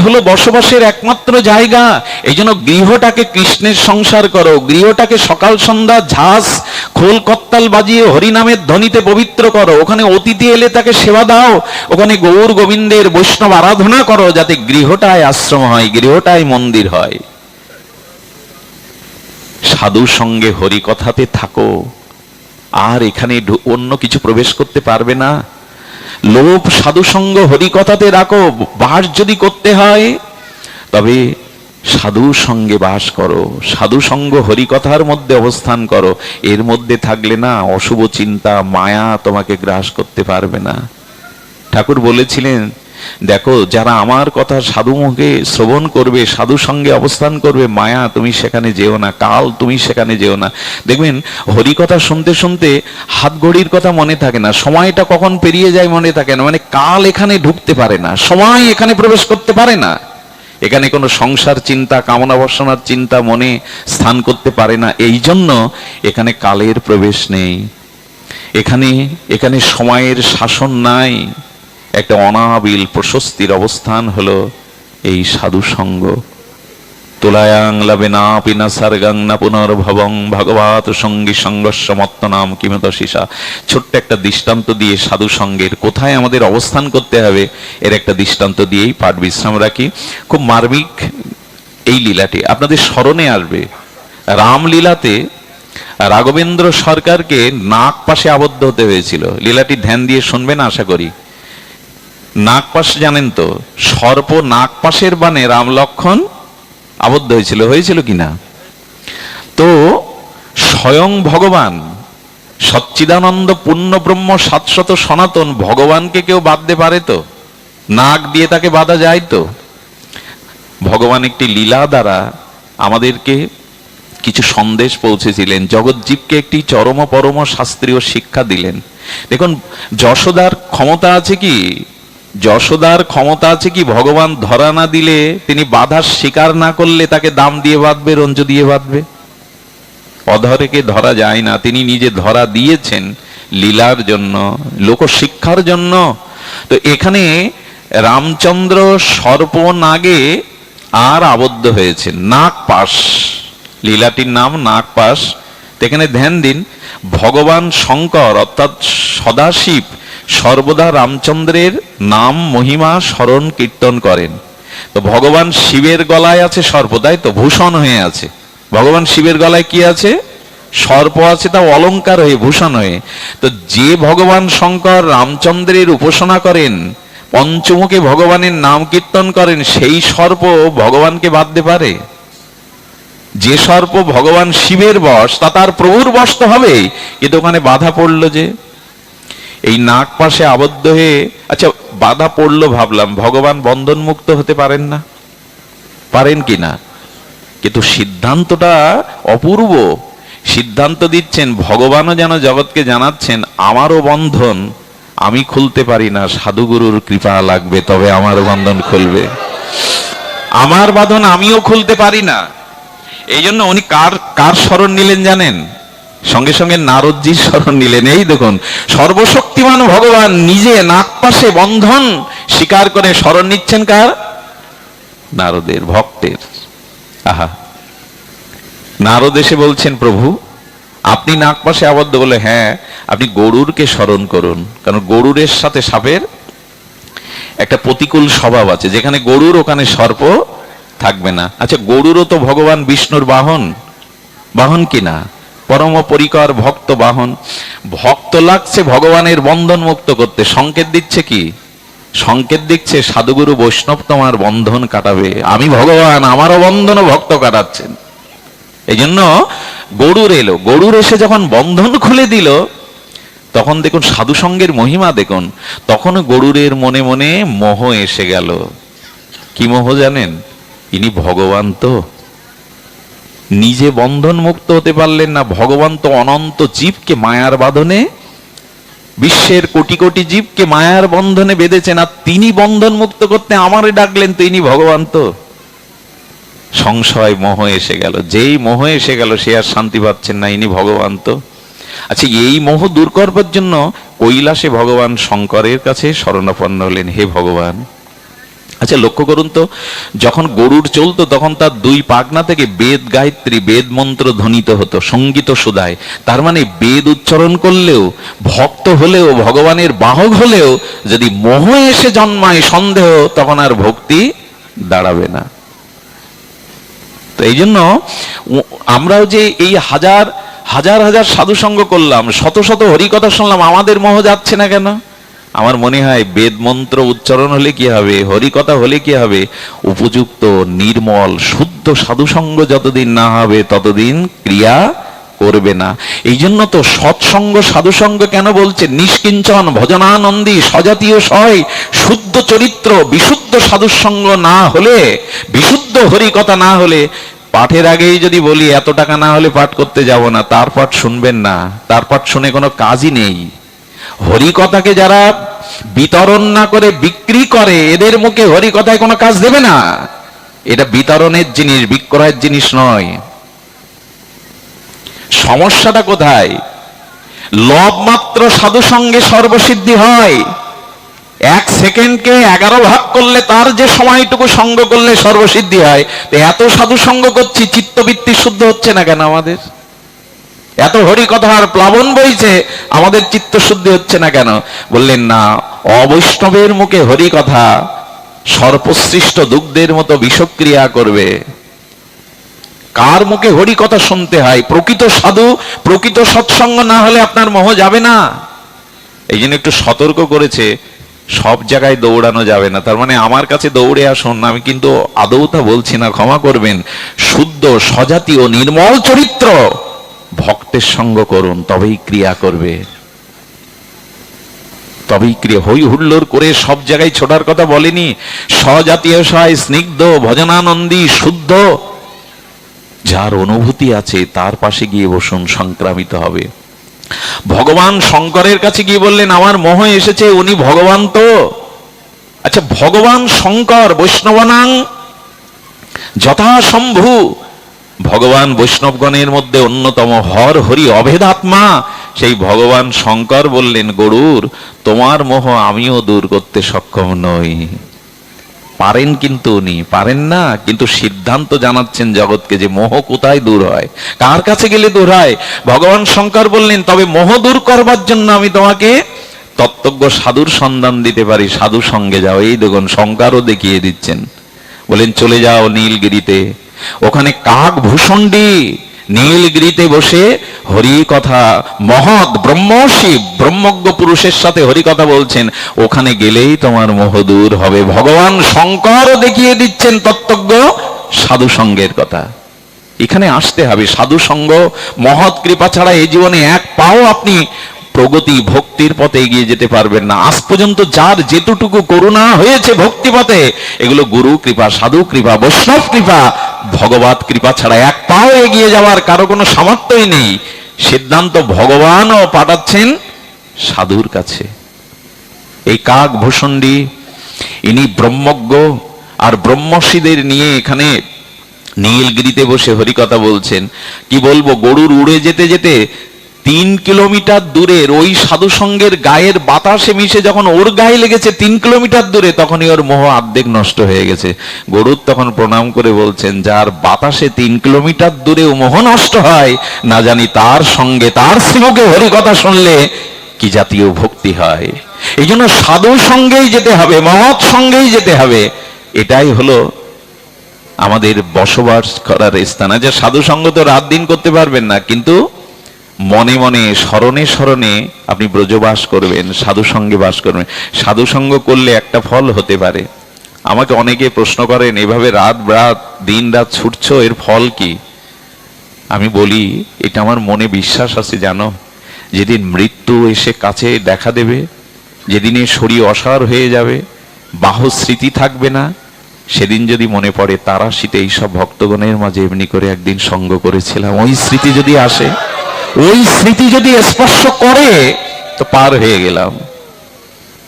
হলো বসবাসের একমাত্র জায়গা। এই জন্য গৃহটাকে কৃষ্ণের সংসার করো, গৃহটাকে সকাল সন্ধ্যা ঝাঁস খোল কত্তাল বাজিয়ে হরিনামের ধ্বনিতে পবিত্র করো। ওখানে অতিথি এলে তাকে সেবা দাও, ওখানে গৌর গোবিন্দের বৈষ্ণব আরাধনা করো, যাতে গৃহটায় আশ্রম হয়, গৃহটায় মন্দির হয়। সাধু সঙ্গে হরি কথাতে থাকো, আর এখানে অন্য কিছু প্রবেশ করতে পারবে না। লোভ সাধুসঙ্গ হরিকথাতে রাখো। বাস যদি করতে হয় তবে সাধু সঙ্গে বাস করো, সাধু সঙ্গ হরিকথার মধ্যে অবস্থান করো। এর মধ্যে থাকলে না অশুভ চিন্তা মায়া তোমাকে গ্রাস করতে পারবে না। ঠাকুর বলেছিলেন, দেখো যারা আমার কথা সাধু মুখে শ্রবণ করবে, সাধু সঙ্গে অবস্থান করবে, মায়া তুমি সেখানে যেও না, কাল তুমি সেখানে যেও না। দেখবেন হরিকথা শুনতে শুনতে হাত ঘড়ির কথা মনে থাকে না, সময়টা কখন পেরিয়ে যায় মনে থাকে না। মানে কাল এখানে ঢুকতে পারে না, সময় এখানে প্রবেশ করতে পারে না, এখানে কোনো সংসার চিন্তা কামনা বাসনার চিন্তা মনে স্থান করতে পারে না। এই জন্য এখানে কালের প্রবেশ নেই, এখানে সময়ের শাসন নাই। একটা অনাবিল প্রশস্তির অবস্থান হলো এই সাধু সঙ্গ। তুলায়াং লাভে না পিনা সার্গাং না পুনর্ভবং ভগবত সঙ্গী সংঘর্ষ মত্ত নাম কিমত শিশা। ছোট্ট একটা দৃষ্টান্ত দিয়ে সাধু সঙ্গের কোথায় আমাদের অবস্থান করতে হবে এর একটা দৃষ্টান্ত দিয়েই পাঠ বিশ্রাম রাখি। খুব মার্মিক এই লীলাটি আপনাদের স্মরণে আসবে। রামলীলাতে রাঘবেন্দ্র সরকারকে নাগ পাশে আবদ্ধ হতে হয়েছিল। লীলাটি ধ্যান দিয়ে শুনবেন আশা করি। নাগপাশ জানেন তো, সর্প নাগপাশের বানে রাম লক্ষণ আবদ্ধ হয়েছিল কিনা? তো স্বয়ং ভগবান সচ্চিদানন্দ পূর্ণ ব্রহ্ম শাশ্বত সনাতন ভগবানকে কেউ বাঁধতে পারে তো? নাগ দিয়ে তাকে বাঁধা যায় তো? ভগবান একটি লীলা দ্বারা আমাদেরকে কিছু সন্দেশ পৌঁছেছিলেন, জগৎজীবকে একটি চরম পরম শাস্ত্রীয় শিক্ষা দিলেন। দেখুন যশোদার ক্ষমতা আছে কি? যশোদার ক্ষমতা আছে কি ভগবান ধরা না দিলে, তিনি বাধার স্বীকার না করলে তাকে দাম দিয়ে বাঁধবে, রঞ্জ দিয়ে বাঁধবে? অধরেকে ধরা যায় না, তিনি নিজে ধরা দিয়েছেন লীলার জন্য, লোকশিক্ষার জন্য। তো এখানে রামচন্দ্র সর্প নাগে আর আবদ্ধ হয়েছেন। নাগপাশ, লীলাটির নাম নাগপাশ। এখানে ধ্যান দিন, ভগবান শঙ্কর অর্থাৎ সদাশিব সর্বদা রামচন্দ্রের নাম মহিমা স্মরণ কীর্তন করেন। তো ভগবান শিবের গলায় আছে সর্প, তাই তো? ভূষণ হয়ে আছে। ভগবান শিবের গলায় কি আছে? সর্প আছে, তা অলংকার হয়ে ভূষণ হয়ে। তো যে ভগবান শঙ্কর রামচন্দ্রের উপাসনা করেন, পঞ্চমুখে ভগবানের নাম কীর্তন করেন, সেই সর্প ভগবানকে বাঁধতে পারে? যে সর্প ভগবান শিবের বশ, তা তার প্রভুর বশ তো হবেই, কিন্তু ওখানে বাধা পড়লো যে এই নাগ পাশে আবদ্ধ হয়ে। আচ্ছা বাধা পড়লো ভাবলাম, ভগবান বন্ধন মুক্ত হতে পারেন না? পারেন কি না? কিন্তু সিদ্ধান্তটা অপূর্ব। সিদ্ধান্ত দিচ্ছেন ভগবানও, যেন জগৎকে জানাচ্ছেন আমারও বন্ধন আমি খুলতে পারি না, সাধুগুরুর কৃপা লাগবে তবে আমার বন্ধন খুলবে। আমার বাঁধন আমিও খুলতে পারি না। এই জন্য উনি কার স্মরণ নিলেন জানেন? সঙ্গে সঙ্গে নারদজির স্মরণ নিলেন। এই দেখুন, সর্বশক্তিমান ভগবান নিজে নাগপাশে বন্ধন স্বীকার করে স্মরণ নিচ্ছেন কার? নারদের, ভক্তের। আহা, নারদ এসে বলছেন প্রভু আপনি নাগপাশে আবদ্ধ। বলে হ্যাঁ, আপনি গরুরকে স্মরণ করুন, কারণ গরুরের সাথে সাপের একটা প্রতিকূল স্বভাব আছে, যেখানে গরুর ওখানে সর্প থাকবে না। আচ্ছা গরুরও তো ভগবান বিষ্ণুর বাহন, বাহন কিনা? পরম পরিকর ভক্ত বাহন। ভক্ত লাগছে ভগবানের বন্ধন মুক্ত করতে, সংকেত দিচ্ছে কি? সংকেত দিচ্ছে সাধুগুরু বৈষ্ণব তোমার বন্ধন কাটাবে, আমি ভগবান আমারও বন্ধন ভক্ত কাটাচ্ছেন। এই জন্য গরুর এলো, গরুর এসে যখন বন্ধন খুলে দিল, তখন দেখুন সাধু সঙ্গের মহিমা দেখুন। তখন গরুরের মনে মনে মোহ এসে গেল। কি মোহ জানেন? ইনি ভগবান তো, নিজে বন্ধন মুক্ত হতে পারলেন না, ভগবান তো অনন্ত জীবকে মায়ার বাঁধনে, বিশ্বের কোটি কোটি জীবকে মায়ার বন্ধনে বেঁধেছেন, আর তিনি বন্ধন মুক্ত করতে আমারে ডাকলেন, তো ইনি ভগবান তো। সংশয় মোহ এসে গেল। যেই মোহ এসে গেল সে আর শান্তি পাচ্ছেন না, ইনি ভগবান তো। আচ্ছা এই মোহ দূর করবার জন্য কৈলাসে ভগবান শঙ্করের কাছে শরণাপন্ন হলেন, হে ভগবান। আচ্ছা লক্ষ্য করুন তো, যখন গরুর চলতো তখন তার দুই পাখনা থেকে বেদ গায়ত্রী, বেদ মন্ত্র ধ্বনিত হতো সঙ্গীত সুধায়। তার মানে বেদ উচ্চারণ করলেও, ভক্ত হলেও, ভগবানের বাহক হলেও যদি মোহ এসে জন্মায় সন্দেহ, তখন আর ভক্তি দাঁড়াবে না। তো এই জন্য আমরাও যে এই হাজার হাজার হাজার সাধু সঙ্গ করলাম, শত শত হরিকথা শুনলাম, আমাদের মোহ যাচ্ছে না কেন? আমার মনে হয় বেদ মন্ত্র উচ্চারণ হলে কি হবে, হরিকথা হলে কি হবে, উপযুক্ত নির্মল শুদ্ধ সাধুসঙ্গ যতদিন না হবে ততদিন ক্রিয়া করবে না। এই জন্য তো সৎসঙ্গ সাধুসঙ্গ কেন বলছে, নিষ্কিঞ্চন ভজনানন্দী সজাতীয় সয় শুদ্ধ চরিত্র বিশুদ্ধ সাধুসঙ্গ না হলে, বিশুদ্ধ হরিকথা না হলে, পাঠের আগেই যদি বলি এত টাকা না হলে পাঠ করতে যাব না, তার পাঠ শুনবেন না, তার পাঠ শুনে কোনো কাজই নেই। হরিকথাকে যারা বিতরণ না করে বিক্রি করে, এদের মুখে হরিকথায় কোনো কাজ দেবে না। এটা বিতরণের জিনিস, বিক্রয়ের জিনিস নয়। সমস্যাটা কোথায়? লব মাত্র সাধু সঙ্গে সর্বসিদ্ধি হয়। 1 সেকেন্ডকে 11 ভাগ করলে তার যে সময়টুকু সঙ্গ করলে সর্বসিদ্ধি হয়, তো এত সাধু সঙ্গ করছি, চিত্তবৃত্তি শুদ্ধ হচ্ছে না কেন আমাদের? এত হরিকথার প্লাবন বইছে, আমাদের চিত্ত শুদ্ধি হচ্ছে না কেন? বললেন না, অবৈষ্ণবের মুখে হরিকথা সর্পসৃষ্ট দুগ্ধের মতো বিষক্রিয়া করবে। কার মুখে হরিকথা শুনতে হয়? প্রকৃত সাধু, প্রকৃত সৎসঙ্গ না হলে আপনার মোহ যাবে না। এই জন্য একটু সতর্ক করেছে, সব জায়গায় দৌড়ানো যাবে না। তার মানে আমার কাছে দৌড়ে আসুন, আমি কিন্তু আদৌ তা বলছি না, ক্ষমা করবেন। শুদ্ধ সজাতীয় নির্মল চরিত্র ভক্তের সঙ্গ করুন, তবেই ক্রিয়া করবে, তবেই ক্রিয়া। হই হুল্লোড় করে সব জায়গায় ছোটার কথা বলেনি। সজাতীয় সয় স্নিগ্ধ ভজনানন্দী শুদ্ধ যার অনুভূতি আছে তার পাশে গিয়ে বসুন, সংক্রামিত হবে। ভগবান শঙ্করের কাছে গিয়ে বললেন, আমার মোহ এসেছে, উনি ভগবান তো। আচ্ছা, ভগবান শঙ্কর বৈষ্ণবানাং যথাসম্ভু, ভগবান বৈষ্ণবগণের মধ্যে অন্যতম, হর হরি অভেদাত্মা। সেই ভগবান শঙ্কর বললেন, গরুর তোমার মোহ আমিও দূর করতে সক্ষম নই। পারেন, কিন্তু উনি পারেন না, কিন্তু সিদ্ধান্ত জানাচ্ছেন জগৎকে যে মোহ কোথায় দূর হয়, কার কাছে গেলে দূর হয়। ভগবান শঙ্কর বললেন, তবে মোহ দূর করবার জন্য আমি তোমাকে তত্ত্বজ্ঞ সাধুর সন্ধান দিতে পারি, সাধু সঙ্গে যাও। এই দেখুন, শঙ্করও দেখিয়ে দিচ্ছেন, বলেন চলে যাও নীলগিরিতে, ওখানে কাক ভূষণ্ডী নীলগিরিতে বসে হরি কথা, মহৎ ব্রহ্মর্ষি ব্রহ্মজ্ঞ পুরুষের সাথে হরি কথা বলছেন, ওখানে গেলেই তোমার মোহ দূর হবে। ভগবান শঙ্কর দেখিয়ে দিচ্ছেন তত্ত্বজ্ঞ সাধু সঙ্গের কথা। এখানে আসতে হবে। সাধু সঙ্গ মহৎ কৃপা ছাড়া এই জীবনে এক পাও আপনি প্রগতি ভক্তির পথে এগিয়ে যেতে পারবেন না। আজ পর্যন্ত যার যেটুকু করুণা হয়েছে ভক্তি পথে, এগুলো গুরু কৃপা, সাধু কৃপা, বৈষ্ণব কৃপা, ভগবত কৃপা ছাড়া এক পাও এগিয়ে যাওয়ার কারো কোনো সামর্থ্যই নেই। সিদ্ধান্ত ভগবানও পাঠাচ্ছেন সাধুর কাছে। এই কাক ভূষণ্ডী ইনি ব্রহ্মজ্ঞ, আর ব্রহ্মর্ষিদের নিয়ে এখানে নীলগিরিতে বসে হরিকথা বলছেন। কি বলবো, গরুর উড়ে যেতে যেতে 3 কিলোমিটার দূরের ওই সাধু সঙ্গের গায়ের বাতাসে মিশে যখন ওর গায়ে লেগেছে 3 কিলোমিটার দূরে, তখনই ওর মোহ অর্ধেক নষ্ট হয়ে গেছে। গরুর তখন প্রণাম করে বলছেন, যার বাতাসে 3 কিলোমিটার দূরেও মোহ নষ্ট হয়, না জানি তার সঙ্গে, তার শ্রীমুখে হরিকথা শুনলে কি জাতীয় ভক্তি হয়। এই জন্য সাধু সঙ্গেই যেতে হবে, মহৎ সঙ্গেই যেতে হবে। এটাই হলো আমাদের বসবাস করার স্থান। যে সাধু সঙ্গ তো রাত দিন করতে পারবেন না, কিন্তু মনে মনে স্মরণে স্মরণে আপনি ব্রজবাস করবেন, সাধু সঙ্গে বাস করবেন। সাধু সঙ্গ করলে একটা ফল হতে পারে। আমাকে অনেকে প্রশ্ন করেন, এভাবে রাত রাত দিন রাত ছুটছ, এর ফল কি? আমি বলি, এটা আমার মনে বিশ্বাস আছে, জানো, যেদিন মৃত্যু এসে কাছে দেখা দেবে, যেদিনে শরীর অসার হয়ে যাবে, বাহু স্মৃতি থাকবে না, সেদিন যদি মনে পড়ে তারাশীতে এইসব ভক্তগণের মাঝে এমনি করে একদিন সঙ্গ করেছিলাম, ওই স্মৃতি যদি আসে, ওই স্মৃতি যদি স্পর্শ করে, তো পার হয়ে গেলাম।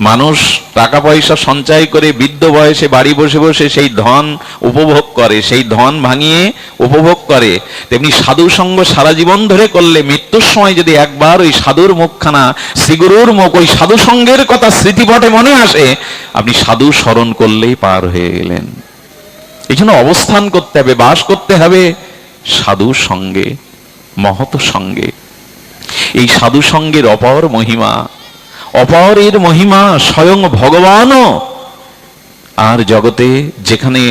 মানুষ টাকা পয়সা সঞ্চয় করে বৃদ্ধ বয়সে বাড়ি বসে বসে সেই ধন উপভোগ করে, সেই ধন ভাঙিয়ে উপভোগ করে। তেমনি সাধু সঙ্গ সারা জীবন ধরে করলে মৃত্যুর সময় যদি একবার ওই সাধুর মুখখানা, শ্রীগুরুর মুখ, ওই সাধু সঙ্গের কথা স্মৃতিপটে মনে আসে, আপনি সাধু স্মরণ করলেই পার হয়ে গেলেন। এই জন্য অবস্থান করতে হবে, বাস করতে হবে সাধু সঙ্গে, মহৎ সঙ্গে। এই সাধু সঙ্গের অপার মহিমা, অপরের মহিমা স্বয়ং ভগবানও। আর জগতে যেখানে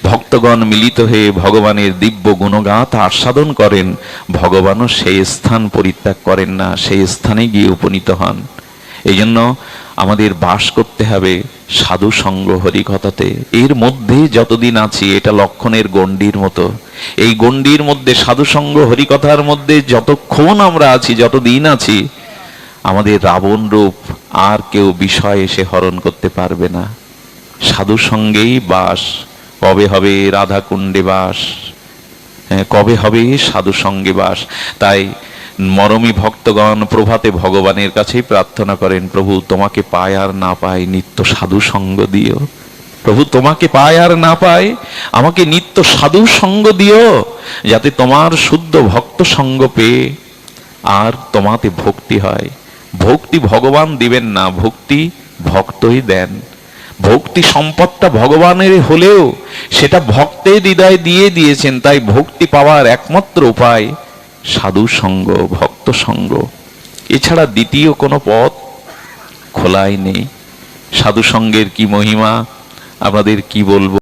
ভক্তগণ মিলিত হয়ে ভগবানের দিব্য গুণগাথা আস্বাদন করেন, ভগবানও সেই স্থান পরিত্যাগ করেন না, সেই স্থানে গিয়ে উপনীত হন। এই জন্য আমাদের বাস করতে হবে সাধু সঙ্গ হরিকথাতে। এর মধ্যে যতদিন আছি, এটা লক্ষণের গণ্ডির মতো, এই গণ্ডির মধ্যে সাধু সঙ্গ হরিকথার মধ্যে যতক্ষণ আমরা আছি, যতদিন আছি, আমাদের রাবণ রূপ আর কেউ বিষয় এসে হরণ করতে পারবে না। সাধু সঙ্গেই বাস। কবে হবে রাধা কুণ্ডে বাস, কবে হবে সাধু সঙ্গে বাস। তাই মরমী ভক্তগণ প্রভাতে ভগবানের কাছেই প্রার্থনা করেন, প্রভু তোমাকে পায় আর না পায় নিত্য সাধু সঙ্গ দিও। প্রভু তোমাকে পায় আর না পায়, আমাকে নিত্য সাধু সঙ্গ দিও, যাতে তোমার শুদ্ধ ভক্ত সঙ্গ পেয়ে আর তোমাতে ভক্তি হয়। ভক্তি ভগবান দিবেন না, ভক্তি ভক্তই দেন। ভক্তি সম্পদটা ভগবানের হলেও সেটা ভক্তের হৃদয় দিয়ে দিয়েছেন। তাই ভক্তি পাওয়ার একমাত্র উপায় সাধু সঙ্গ, ভক্ত সঙ্গ। এছাড়া দ্বিতীয় কোনো পথ খোলাই নেই। সাধু সঙ্গের কি মহিমা আপনাদের কি বলবো।